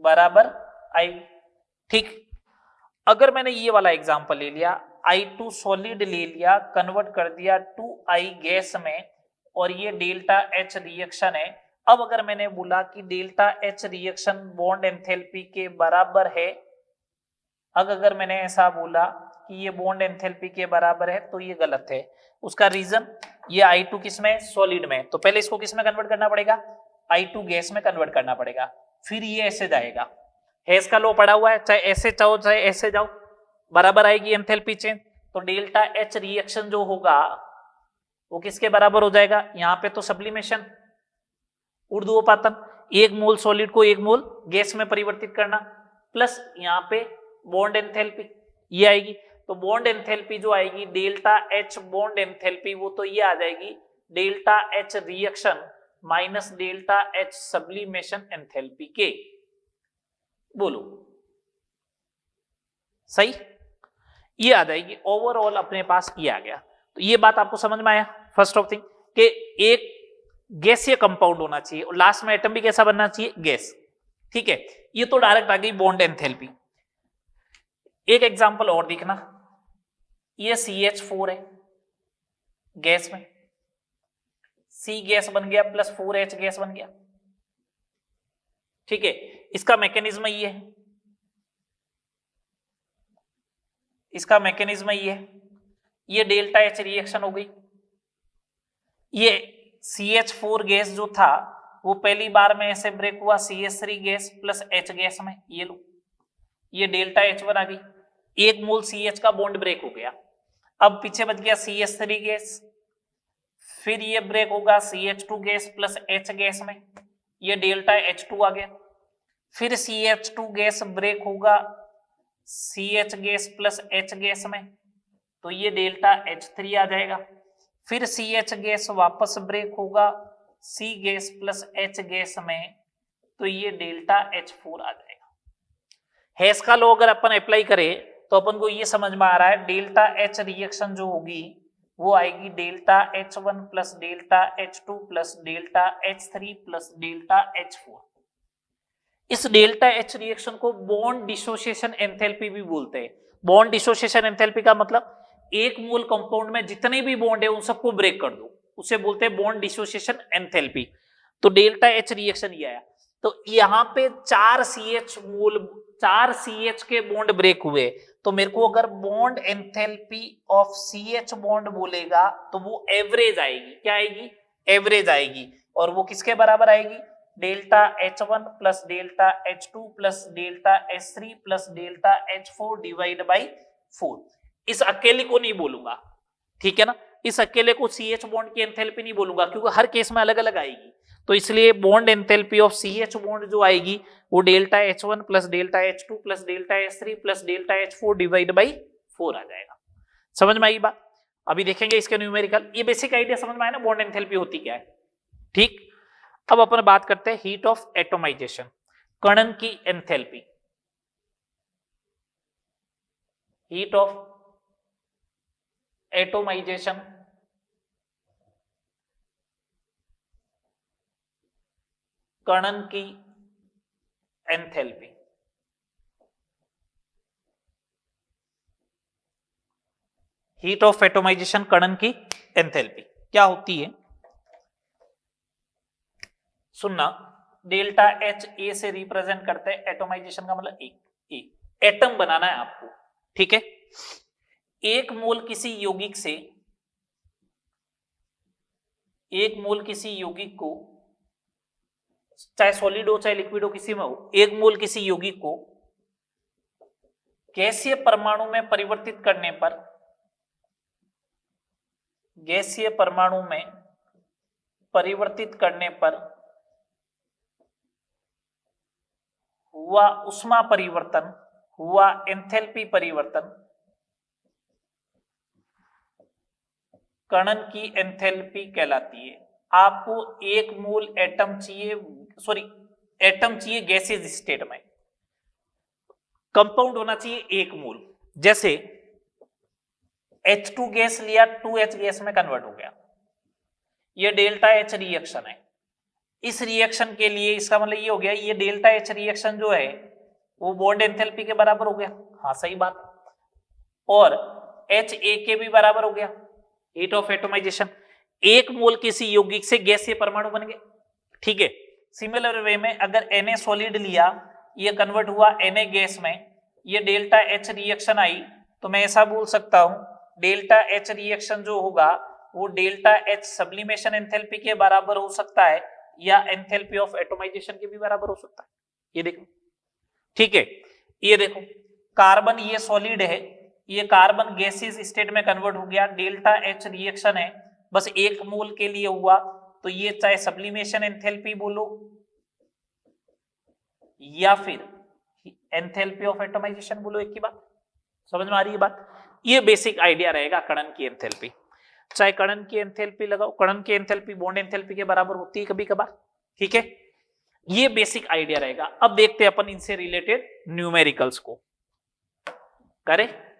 बराबर आएगी। ठीक, अगर मैंने ये वाला एग्जांपल ले लिया, I2 सॉलिड ले लिया, कन्वर्ट कर दिया 2I गैस में, और ये डेल्टा H रिएक्शन है। अब अगर मैंने बोला कि delta H reaction bond enthalpy के बराबर है, अगर मैंने ऐसा बोला कि ये बॉन्ड एंथैल्पी के बराबर है, तो ये गलत है। उसका रीजन, ये I2 किस में? सॉलिड में, तो पहले इसको किस में कन्वर्ट करना पड़ेगा? I2 गैस में कन्वर्ट करना पड़ेगा, फिर ये ऐसे जाएगा। हेस का लॉ पड़ा हुआ है, चाहे ऐसे जाओ चाहे ऐसे जाओ, बराबर आएगी एंथैल्पी चेंज। तो डेल्टा H रिएक्शन जो होगा वो किसके बराबर हो जाएगा? यहाँ पे तो सब्लिमेशन, ऊर्ध्वपातन, 1 मोल सॉलिड को 1 मोल गैस में परिवर्तित करना, प्लस यहाँ पे बॉन्ड एंथैल्पी ये आएगी। तो बॉन्ड एंथैल्पी जो आएगी डेल्टा H बॉन्ड एंथैल्पी, वो तो ये आ जाएगी delta H reaction minus delta H sublimation enthalpy के। बोलो सही, ये आ जाएगी। ओवरऑल अपने पास ये आ गया। तो ये बात आपको समझ में आया फर्स्ट ऑफ थिंग कि एक गैसीय कंपाउंड होना चाहिए और लास्ट में एटम भी कैसा बनना चाहिए? गैस। ठीक है, ये तो डायरेक्ट आ गई बॉन्ड एंथैल्पी। एक एग्जांपल और देखना, ये CH4 है गैस में, C गैस बन गया प्लस 4H गैस बन गया। ठीक है, इसका मैकेनिज्म ये है, इसका मैकेनिज्म ये है, ये डेल्टा H रिएक्शन हो गई। ये CH4 गैस जो था वो पहली बार में ऐसे ब्रेक हुआ CH3 gas plus H gas में, ये लो, ये डेल्टा H1 आ गई, 1 मोल CH का बॉन्ड ब्रेक हो गया। अब पीछे बच गया CH3 गैस, फिर ये ब्रेक होगा CH2 gas plus H gas में, ये डेल्टा H2 आ गया। फिर CH2 गैस ब्रेक होगा CH gas plus H gas में, तो ये डेल्टा H3 आ जाएगा। फिर CH गैस वापस ब्रेक होगा C gas plus H gas में, तो ये डेल्टा H4 आ जाएगा। हेस का लॉ अगर अपन अप्लाई करें तो अपन को ये समझ में आ रहा है डेल्टा H रिएक्शन जो होगी वो आएगी delta H1 plus delta H2 plus delta H3 plus delta H4। इस डेल्टा H रिएक्शन को बॉन्ड डिसोसिएशन एंथैल्पी भी बोलते हैं। बॉन्ड डिसोसिएशन एंथैल्पी का मतलब 1 मोल कंपाउंड में जितने भी बॉन्ड है उन सबको ब्रेक कर दो, उसे बोलते हैं बॉन्ड डिसोसिएशन एंथैल्पी। तो डेल्टा एच रिएक्शन ये आया। तो यहाँ पे 4 CH के बॉन्ड ब्रेक हुए, तो मेरे को अगर bond enthalpy of CH bond बोलेगा तो वो एवरेज आएगी। क्या आएगी? एवरेज आएगी। और वो किसके बराबर आएगी? Delta H1 plus delta H2 plus delta H3 plus delta H4 divide by 4। इस अकेले को नहीं बोलूंगा, ठीक है ना, इस अकेले को CH बॉन्ड की एंथैल्पी नहीं बोलूंगा क्योंकि हर केस में अलग अलग आएगी। तो इसलिए bond enthalpy of CH bond जो आएगी वो delta H1 plus delta H2 plus delta H3 plus delta H4 divide by 4 आ जाएगा। समझ में आई बात? अभी देखेंगे इसके न्यूमेरिकल। ये बेसिक आइडिया समझ में आया ना, बॉन्ड एंथैल्पी होती क्या है। ठीक, अब अपन बात करते हैं हीट ऑफ एटोमाइजेशन, कणन की एंथैल्पी। हीट ऑफ एटोमाइजेशन कणन की एंथैल्पी। हीट ऑफ एटोमाइजेशन कणन की एंथैल्पी क्या होती है? सुनना, डेल्टा एच ए से रिप्रेजेंट करते हैं, एटोमाइजेशन का मतलब एक एटम बनाना है आपको, ठीक है। एक मोल किसी यौगिक को, चाहे सॉलिड हो चाहे लिक्विड हो, किसी में हो, एक मोल किसी यौगिक को गैसीय परमाणु में परिवर्तित करने पर हुआ उष्मा परिवर्तन, हुआ एंथैल्पी परिवर्तन कणन की एंथैल्पी कहलाती है। आपको एक मोल एटम चाहिए गैसियस स्टेट में, कंपाउंड होना चाहिए एक मोल। जैसे H2 गैस लिया, 2H गैस में कन्वर्ट हो गया, ये डेल्टा H रिएक्शन है। इस रिएक्शन के लिए इसका मतलब ये हो गया, ये डेल्टा H रिएक्शन जो है वो बॉन्ड एंथैल्पी के बराबर हो गया। हाँ सही बात। और HA के भी बराबर हो गया, हीट ऑफ एटोमाइजेशन। एक मोल किसी यौगिक से गैसीय परमाणु बन गए, ठीक है। सिमिलर वे में अगर Na सॉलिड लिया, ये कन्वर्ट हुआ Na गैस में, ये डेल्टा H रिएक्शन आई, तो मैं ऐसा बोल सकता हूं डेल्टा H रिएक्शन जो होगा वो डेल्टा H सब्लिमेशन एंथैल्पी के बराबर हो सकता है या एंथैल्पी ऑफ एटोमाइजेशन के भी बराबर हो सकता है। ये देखो, ठीक है। ये देखो, कार्बन ये सॉलिड है, ये कार्बन गैसियस स्टेट में कन्वर्ट हो गया, डेल्टा H रिएक्शन है, बस एक मोल के लिए हुआ, तो ये चाहे सब्लिमेशन एंथैल्पी बोलो या फिर एंथैल्पी ऑफ एटोमाइजेशन बोलो, एक ही बात। समझ में आ रही है बात? ये बेसिक आइडिया रहेगा कणन की एंथैल्पी। चाहे कणन की एंथैल्पी लगाओ, कणन की एंथैल्पी बॉन्ड एंथैल्पी के बराबर होती है कभी कभार, ठीक है। ये बेसिक आइडिया रहेगा। अब देखते हैं अपन इनसे रिलेटेड न्यूमेरिकल्स को करें।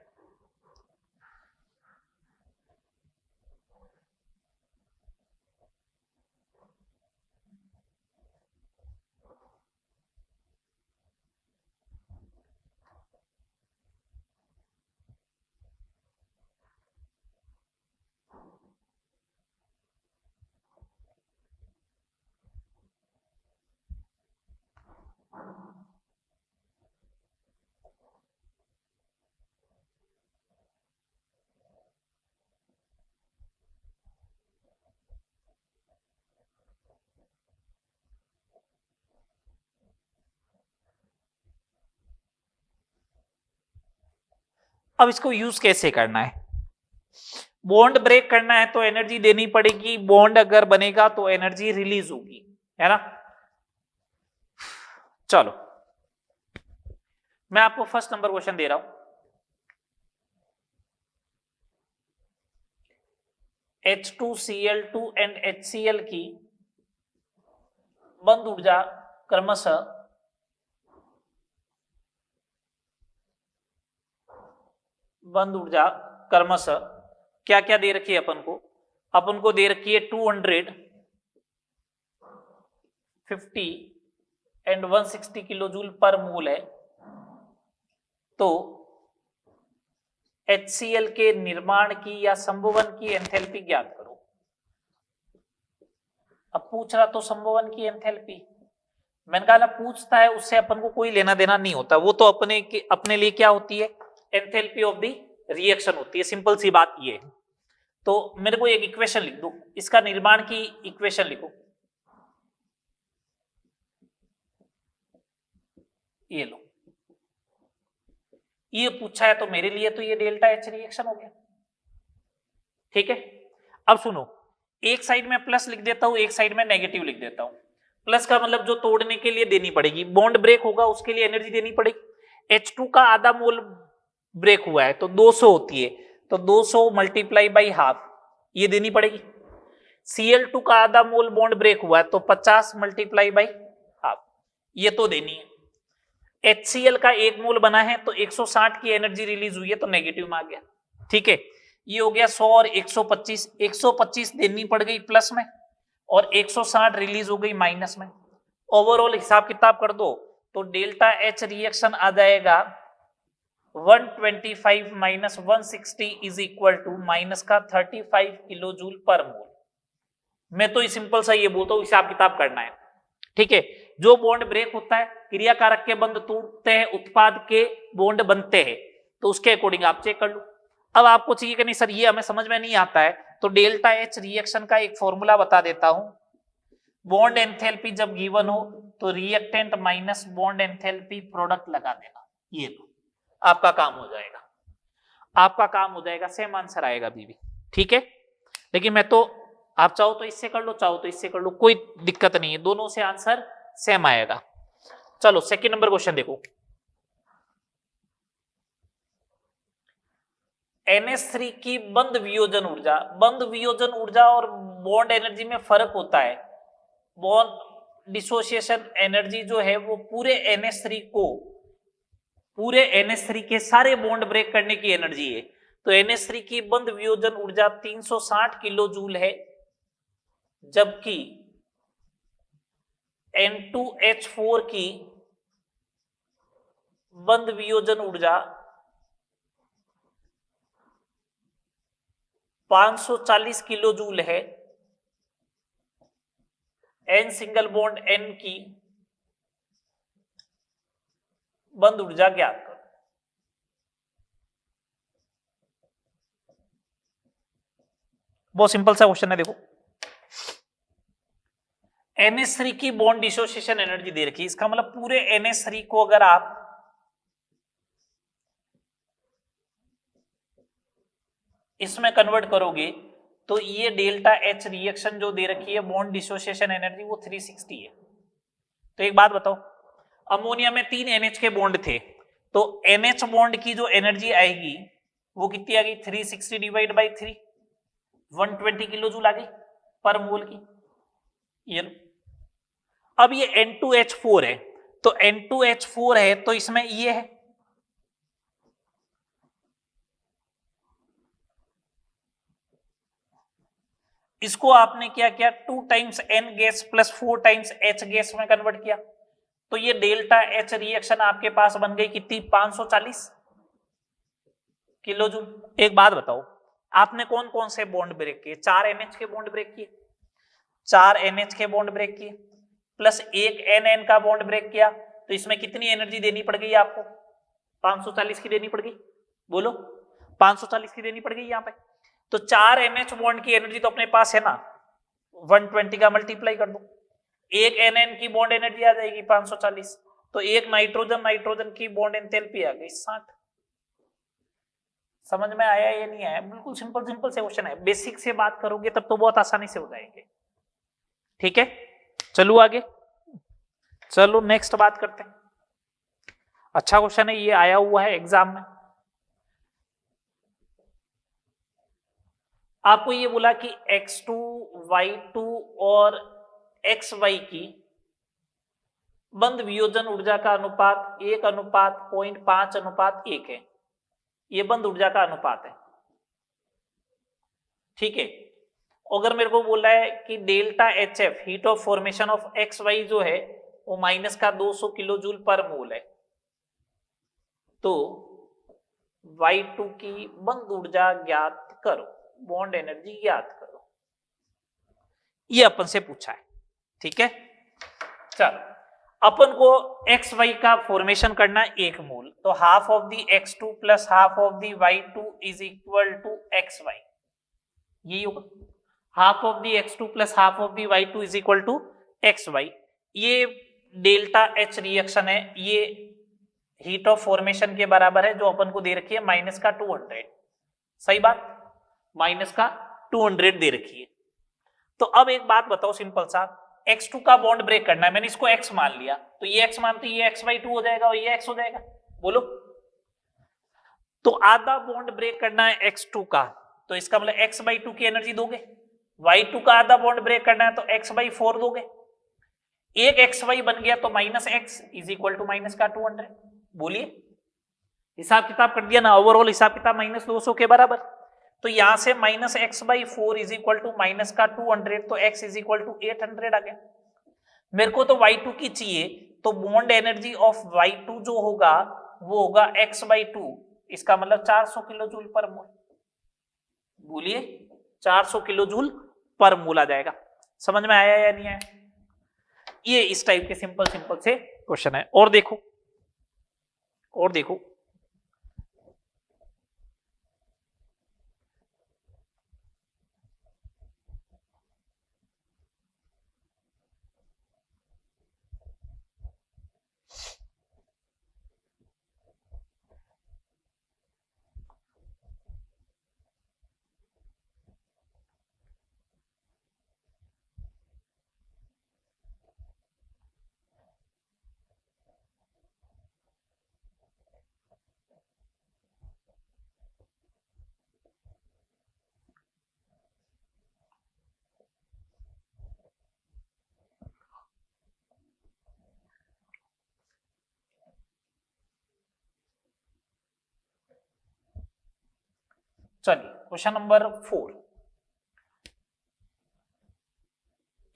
अब इसको यूज कैसे करना है? बॉन्ड ब्रेक करना है तो एनर्जी देनी पड़ेगी, बॉन्ड अगर बनेगा तो एनर्जी रिलीज होगी, है ना। चलो मैं आपको फर्स्ट नंबर क्वेश्चन दे रहा हूं। H2Cl2 एंड HCl की बंद ऊर्जा क्रमशः क्या क्या दे रखी है अपन को दे रखी है 250 एंड 160 किलो जूल पर मोल है। तो HCl के निर्माण की या संभवन की एंथैल्पी ज्ञात करो। अब पूछ रहा तो संभवन की एंथैल्पी, मैंने कहा ना पूछता है उससे अपन को कोई लेना देना नहीं होता, वो तो अपने लिए क्या होती है, एंथैल्पी ऑफ द रिएक्शन होती है, सिंपल सी बात ये है। तो मेरे को एक इक्वेशन लिख दो, इसका निर्माण की इक्वेशन लिखो, ये लो, ये पूछा है तो मेरे लिए तो ये डेल्टा एच रिएक्शन हो गया, ठीक है। अब सुनो, एक साइड में प्लस लिख देता हूं, एक साइड में नेगेटिव लिख देता हूं। प्लस का मतलब जो तोड़ने के लिए देनी पड़ेगी, बॉन्ड ब्रेक होगा उसके लिए एनर्जी देनी पड़ेगी। H2 का आधा मोल ब्रेक हुआ है तो 200 होती है, तो 200 मल्टीप्लाई बाई हाफ ये देनी पड़ेगी। Cl2 का आधा मोल बॉन्ड ब्रेक हुआ है तो 50 मल्टीप्लाई बाई हाफ ये तो देनी है। HCl का एक मोल बना है तो 160 की एनर्जी रिलीज हुई है तो नेगेटिव में आ गया, ठीक है। ये हो गया 100 और 125, 125 देनी पड़ गई प्लस में और 160 रिलीज हो गई माइनस में। ओवरऑल हिसाब किताब कर दो तो डेल्टा एच रिएक्शन आ जाएगा 125 minus 160 is equal to minus का 35 किलो जूल पर मोल। मैं तो सिंपल सा ये बोलता हूं हिसाब किताब करना है, ठीक है। जो बॉन्ड ब्रेक होता है, क्रियाकारक के बंध टूटते हैं, उत्पाद के बॉन्ड बनते हैं, तो उसके अकॉर्डिंग आप चेक कर लो। अब आपको चाहिए कि नहीं सर ये हमें समझ में नहीं आता है, तो डेल्टा एच रिएक्शन का एक फॉर्मूला बता देता हूं। बॉन्ड एंथैल्पी जब गिवन हो तो reactant minus bond enthalpy product लगा देना, ये लो आपका काम हो जाएगा, आपका काम हो जाएगा, सेम आंसर आएगा अभी भी, ठीक है। लेकिन मैं तो आप चाहो तो इससे कर लो, चाहो तो इससे कर लो, कोई दिक्कत नहीं है, दोनों से आंसर सेम आएगा। चलो सेकंड नंबर क्वेश्चन देखो। NH3 की बंध वियोजन ऊर्जा, बंध वियोजन ऊर्जा और बॉन्ड एनर्जी में फर्क होता है। बॉन्ड डिसोसिएशन एनर्जी जो है वो पूरे NH3 के सारे बॉन्ड ब्रेक करने की एनर्जी है। तो NH3 की बंध वियोजन ऊर्जा 360 किलो जूल है, जबकि N2H4 की बंध वियोजन ऊर्जा 540 किलो जूल है। N सिंगल बॉन्ड N की बंध ऊर्जा ज्ञात करो। बहुत सिंपल सा क्वेश्चन है, देखो NH3 की बॉन्ड डिसोसिएशन एनर्जी दे रखी है, इसका मतलब पूरे NH3 को अगर आप इसमें कन्वर्ट करोगे तो ये डेल्टा एच रिएक्शन जो दे रखी है बॉन्ड डिसोसिएशन एनर्जी वो 360 है। तो एक बात बताओ, अमोनिया में 3 NH के बॉन्ड थे, तो NH बॉन्ड की जो एनर्जी आएगी वो कितनी आ गई, 360 डिवाइड बाई 3, 120 किलो जूल आ गई पर मोल की, ये लो। अब ये N2H4 है, तो N2H4 है तो इसमें ये है, इसको आपने क्या किया 2 times N gas plus 4 times H gas में कन्वर्ट किया, तो ये डेल्टा H रिएक्शन आपके पास बन गई कितनी, 540 किलो जूल। एक बात बताओ, आपने कौन कौन से बॉन्ड ब्रेक किए, 4 NH के बॉन्ड ब्रेक किए, 4 NH के बॉन्ड ब्रेक किए प्लस एक NN का बॉन्ड ब्रेक किया, तो इसमें कितनी एनर्जी देनी पड़ गई आपको, 540 की देनी पड़ गई, बोलो 540 की देनी पड़ गई यहाँ पे। तो 4 NH बॉन्ड की एनर्जी तो अपने पास है ना, 120 का मल्टीप्लाई कर दो, एक NN की बॉन्ड एनर्जी आ जाएगी 540, तो एक नाइट्रोजन की बॉन्ड एंथैल्पी आ गई 60। समझ में आया या नहीं आया, बिल्कुल सिंपल से क्वेश्चन है, बेसिक से बात करोगे तब तो बहुत आसानी से हो जाएंगे, ठीक है। चलो आगे, चलो नेक्स्ट बात करते हैं। अच्छा क्वेश्चन है, ये आया हुआ है एग्जाम में। आपको ये बोला कि x2 y2 और xy की बंध वियोजन ऊर्जा का अनुपात 1:0.5:1 है, ये बंध ऊर्जा का अनुपात है, ठीक है। अगर मेरे को बोला है कि delta HF heat of formation of XY जो है वो माइनस का 200 किलो जूल पर मोल है, तो Y2 की बंध ऊर्जा ज्ञात करो, बॉन्ड एनर्जी ज्ञात करो। ये अपन से पूछा है, ठीक है। चलो अपन को एक्स वाई का फॉर्मेशन करना है एक मोल, तो half of the x2 plus half of the y2 is equal to X Y, यही होगा। Half of the x2 plus half of the y2 is equal to X Y. ये delta H reaction है, ये heat of formation के बराबर है जो अपन को दे रखी है माइनस का 200, सही बात, माइनस का 200 दे रखी है। तो अब एक बात बताओ सिंपल सा, x2 का बॉन्ड ब्रेक करना है, मैंने इसको x मान लिया, तो ये x मानते ये x/2 हो जाएगा और ये x हो जाएगा, बोलो। तो आधा बॉन्ड ब्रेक करना है x2 का, तो इसका मतलब x/2 की एनर्जी दोगे। y2 का आधा बॉन्ड ब्रेक करना है तो x/4 दोगे। एक xy बन गया तो minus x is equal to minus का 200। बोलिए, हिसाब किताब कर दिया ना, ओवरऑल हिसाब किताब -200 के बराबर। तो यहां से minus x/4 is equal to minus का 200, तो x इज इक्वल टू 800 आ गया। मेरे को तो y2 की चाहिए, तो बॉन्ड एनर्जी ऑफ y2 जो होगा वो होगा x/2, इसका मतलब 400 किलो जूल पर मोल। बोलिए, 400 किलो जूल पर मोल आ जाएगा। समझ में आया या नहीं आया? ये इस टाइप के सिंपल से क्वेश्चन है। और देखो, और देखो, चलिए क्वेश्चन नंबर 4।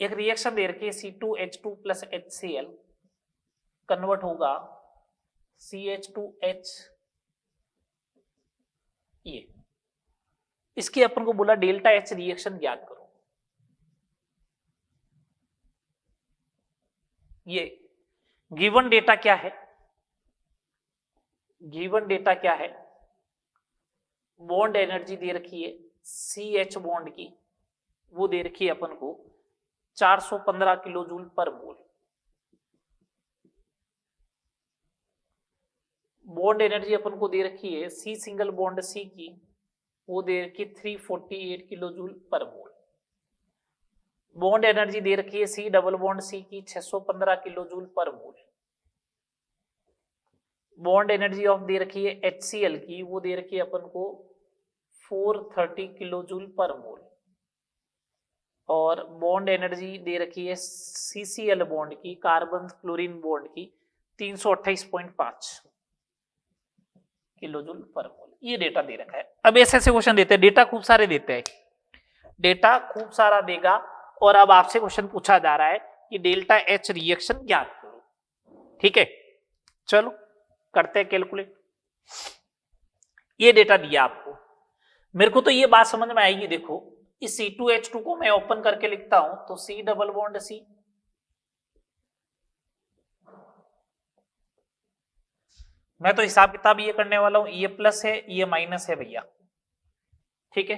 एक रिएक्शन दे रखी है C2H2 प्लस HCl कन्वर्ट होगा CH2H, ये इसकी अपन को बोला डेल्टा H रिएक्शन ज्ञात करो। ये गिवन डेटा क्या है? गिवन डेटा क्या है? बॉन्ड एनर्जी दे रखी है CH बॉन्ड की, वो दे रखी है अपन को 415 kilo joule per mole. Bond energy अपन को दे रखी है C सिंगल बॉन्ड C की, वो दे रखी 348 kilo joule per mole. Bond energy दे रखी है C डबल बॉन्ड C की 615 kilo joule per mole. Bond energy of दे रखी है HCl की, वो दे रखी है अपन को 430 किलो जूल पर मोल। और बॉन्ड एनर्जी दे रखी है CCl बॉन्ड की, कार्बन क्लोरीन बॉन्ड की 328.5 किलो जूल पर मोल। ये डेटा दे रखा है। अब ऐसे ऐसे क्वेश्चन देते हैं, डेटा खूब सारे देते हैं, डेटा खूब सारा देगा और अब आपसे क्वेश्चन पूछा जा रहा है कि डेल्टा H रिएक्शन ज्ञात करो। ठीक है, चलो करते हैं कैलकुलेट। ये डेटा दिया आपको, मेरे को तो ये बात समझ में आएगी। देखो इस C2H2 को मैं ओपन करके लिखता हूं तो C डबल बॉन्ड C, मैं तो हिसाब किताब ये करने वाला हूं, ये प्लस है ये माइनस है भैया। ठीक है,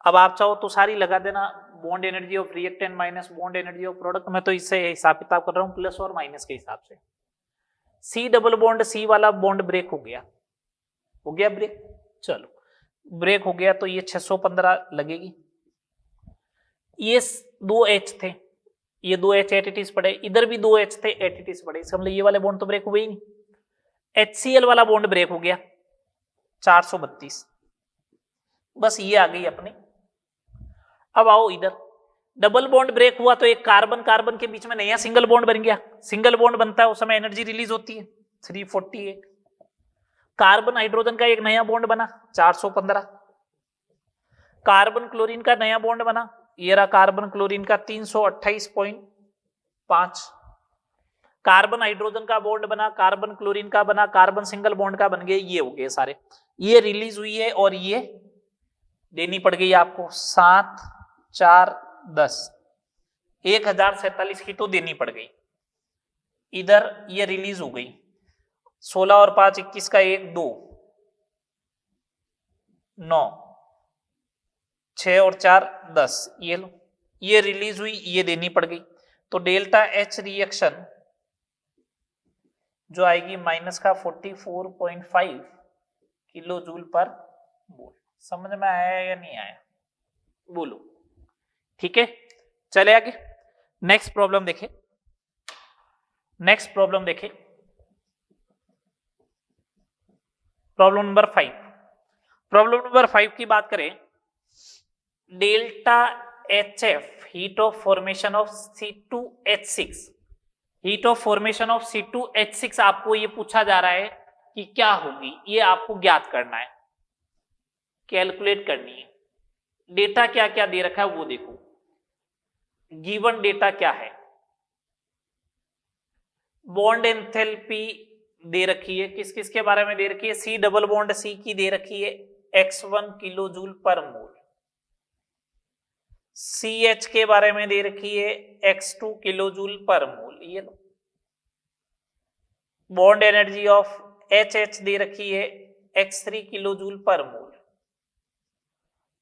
अब आप चाहो तो सारी लगा देना, bond energy of reactant minus bond energy of product. मैं तो इससे हिसाब किताब कर रहा हूं प्लस और माइनस के हिसाब से। C डबल बॉन्ड C वाला बॉन्ड ब्रेक हो गया, हो गया ब्रेक। चलो ब्रेक हो गया तो ये 615 लगेगी। ये 2 H थे, ये 2 H एटीटीज पड़े, इधर भी 2 H थे एटीटीज पड़े, इसका मतलब ये वाले बॉन्ड तो ब्रेक हुए ही नहीं। HCl वाला बॉन्ड ब्रेक हो गया 432, बस ये आ गई अपनी। अब आओ इधर, डबल बॉन्ड ब्रेक हुआ तो एक कार्बन कार्बन के बीच में नया सिंगल बॉन्ड बन गया। सिंगल बॉन्ड बनता है उस समय एनर्जी रिलीज होती है 348। कार्बन हाइड्रोजन का एक नया बॉन्ड बना 415। कार्बन क्लोरीन का नया बॉन्ड बना, ये रहा कार्बन क्लोरीन का 328.5। कार्बन हाइड्रोजन का बॉन्ड बना, कार्बन क्लोरीन का बना, कार्बन सिंगल बॉन्ड का बन गए, ये हो गए सारे। ये रिलीज हुई है और ये देनी पड़ गई आपको 7, 4, 10। 1047 हीटों देनी पड़ गई, इधर ये रिलीज हो गई, 16 और 5 21 का 1 2 9, 6 और 4 10, ये लो, ये रिलीज हुई, ये देनी पड़ गई, तो डेल्टा एच रिएक्शन जो आएगी माइनस का 44.5 किलो जूल पर मोल। समझ में आया या नहीं आया, बोलो। ठीक है, चले आगे, नेक्स्ट प्रॉब्लम देखें। नेक्स्ट प्रॉब्लम देखें, प्रॉब्लम नंबर 5। प्रॉब्लम नंबर 5 की बात करें, delta H F heat of formation of C2H6, heat of formation of C2H6 आपको ये पूछा जा रहा है कि क्या होगी, ये आपको ज्ञात करना है, कैलकुलेट करनी है। डेटा क्या क्या दे रखा है वो देखो, गिवन डेटा क्या है, बॉन्ड एंथैल्पी दे रखी है, किस किस के बारे में दे रखी है, C डबल बॉन्ड C की दे रखी है x1 किलो जूल पर मोल, CH के बारे में दे रखी है x2 किलो जूल पर मोल, ये लो। बॉन्ड एनर्जी ऑफ HH दे रखी है x3 किलो जूल पर मोल,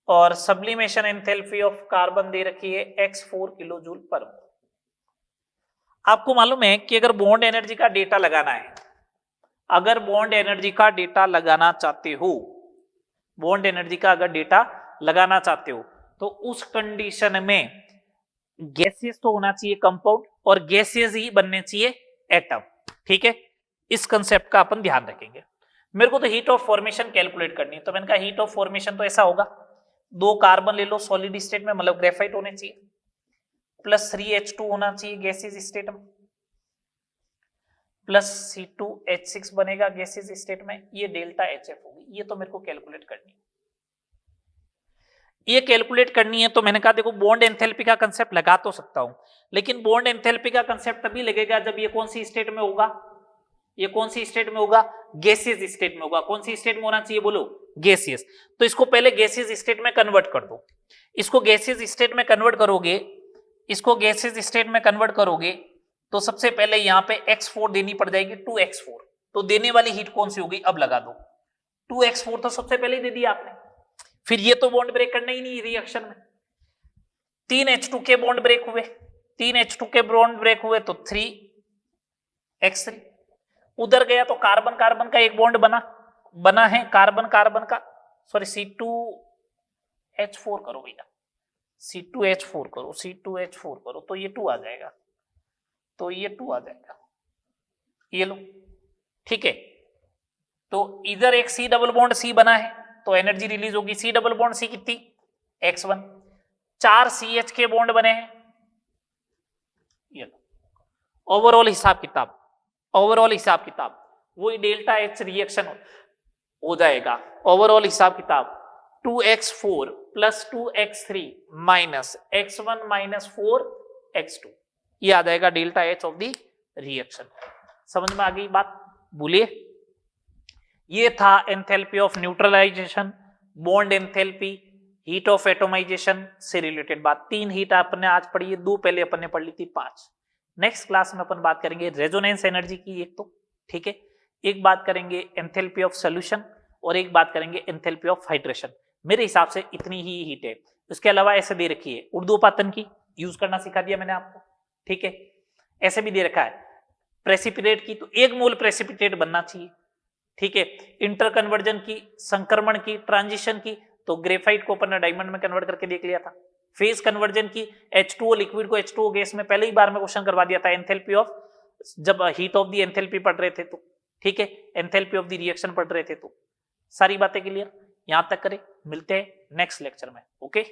और सब्लिमेशन एंथैल्पी ऑफ कार्बन दे रखी है x4 किलो जूल पर मोल। आपको मालूम है कि अगर बॉन्ड एनर्जी का डेटा लगाना है, अगर बॉन्ड एनर्जी का डेटा लगाना चाहते हो, बॉन्ड एनर्जी का अगर डेटा लगाना चाहते हो, तो उस कंडीशन में गैसियस तो होना चाहिए कंपाउंड, और गैसियस ही बनने चाहिए एटम। ठीक है, इस कंसेप्ट का अपन ध्यान रखेंगे। मेरे को तो हीट ऑफ फॉर्मेशन कैलकुलेट करनी है, तो मैंने कहा हीट ऑफ फॉर्मेशन तो ऐसा होगा, 2 कार्बन ले लो सॉलिड स्टेट में, मतलब ग्रेफाइट होने चाहिए, प्लस 3H2 होना चाहिए गैसियस स्टेट में, प्लस C2H6 बनेगा गैसियस स्टेट में, ये डेल्टा HF होगी। ये तो मेरे को कैलकुलेट करनी है, ये कैलकुलेट करनी है। तो मैंने कहा देखो बॉन्ड एंथैल्पी का कंसेप्ट लगा तो सकता हूं, लेकिन बॉन्ड एंथैल्पी का कंसेप्ट तभी लगेगा जब ये कौन सी स्टेट में होगा, ये कौन सी स्टेट में होगा, गैसियस स्टेट में होगा। कौन सी स्टेट में होना चाहिए बोलो, गैसियस। तो इसको पहले गैसियस स्टेट में कन्वर्ट कर दो, इसको गैसियस स्टेट में कन्वर्ट करोगे, इसको गैसियस स्टेट में कन्वर्ट करोगे, तो सबसे पहले यहां पे x4 देनी पड़ जाएगी, 2x4। तो देने वाली हीट कौन सी होगी, अब लगा दो, 2x4 तो सबसे पहले ही दे दिया आपने। फिर ये तो बॉन्ड ब्रेक करना ही नहीं रिएक्शन में, 3H2 के बॉन्ड ब्रेक हुए, 3H2 के बॉन्ड ब्रेक हुए तो 3x3 उधर गया, तो कार्बन कार्बन का एक बॉन्ड बना है, कार्बन कार्बन का, सॉरी C2H4 करो भैया, C2H4 करो, C2H4 करो, तो ये 2 आ जाएगा, तो ये 2 आ जाएगा, ये लो। ठीक है, तो इधर एक C डबल बॉन्ड C बना है, तो एनर्जी रिलीज होगी, C डबल बॉन्ड C कितनी, x1, 4 CH के बॉन्ड बने हैं, ये लो। ओवरऑल हिसाब किताब, ओवरऑल हिसाब किताब वही डेल्टा H रिएक्शन हो जाएगा। ओवरऑल हिसाब किताब 2x4 plus 2x3 minus x1 minus 4x2, ये आ जाएगा delta H of the reaction. समझ में आ गई बात, बोलिए। ये था enthalpy of neutralization, bond enthalpy, heat of atomization से रिलेटेड बात। 3 हीट आपने आज पढ़ी है, 2 पहले अपन ने पढ़ ली थी, 5 नेक्स्ट क्लास में अपन बात करेंगे रेजोनेंस एनर्जी की एक तो, ठीक है, एक बात करेंगे एंथैल्पी ऑफ सॉल्यूशन, और एक बात करेंगे एंथैल्पी ऑफ हाइड्रेशन। मेरे हिसाब से इतनी ही हीट है। इसके अलावा ऐसे दे रखी है ऊर्ध्वपातन की, यूज करना सिखा दिया मैंने आपको, ठीक है। ऐसे भी दे रखा है प्रेसिपिटेट की, तो 1 मोल प्रेसिपिटेट बनना चाहिए, ठीक है। इंटर कन्वर्जन की, संक्रमण की, ट्रांजिशन की, तो ग्रेफाइट को अपन ने डायमंड में कन्वर्ट करके देख लिया था। फेज कन्वर्जन की, H2O लिक्विड को H2O गैस में पहले ही बार में क्वेश्चन करवा दिया था, एंथैल्पी ऑफ, जब हीट ऑफ द एंथैल्पी पढ़ रहे थे तो, ठीक है, एंथैल्पी ऑफ द रिएक्शन पढ़ रहे थे तो। सारी बातें क्लियर, यहां तक करें, मिलते हैं नेक्स्ट लेक्चर में, ओके।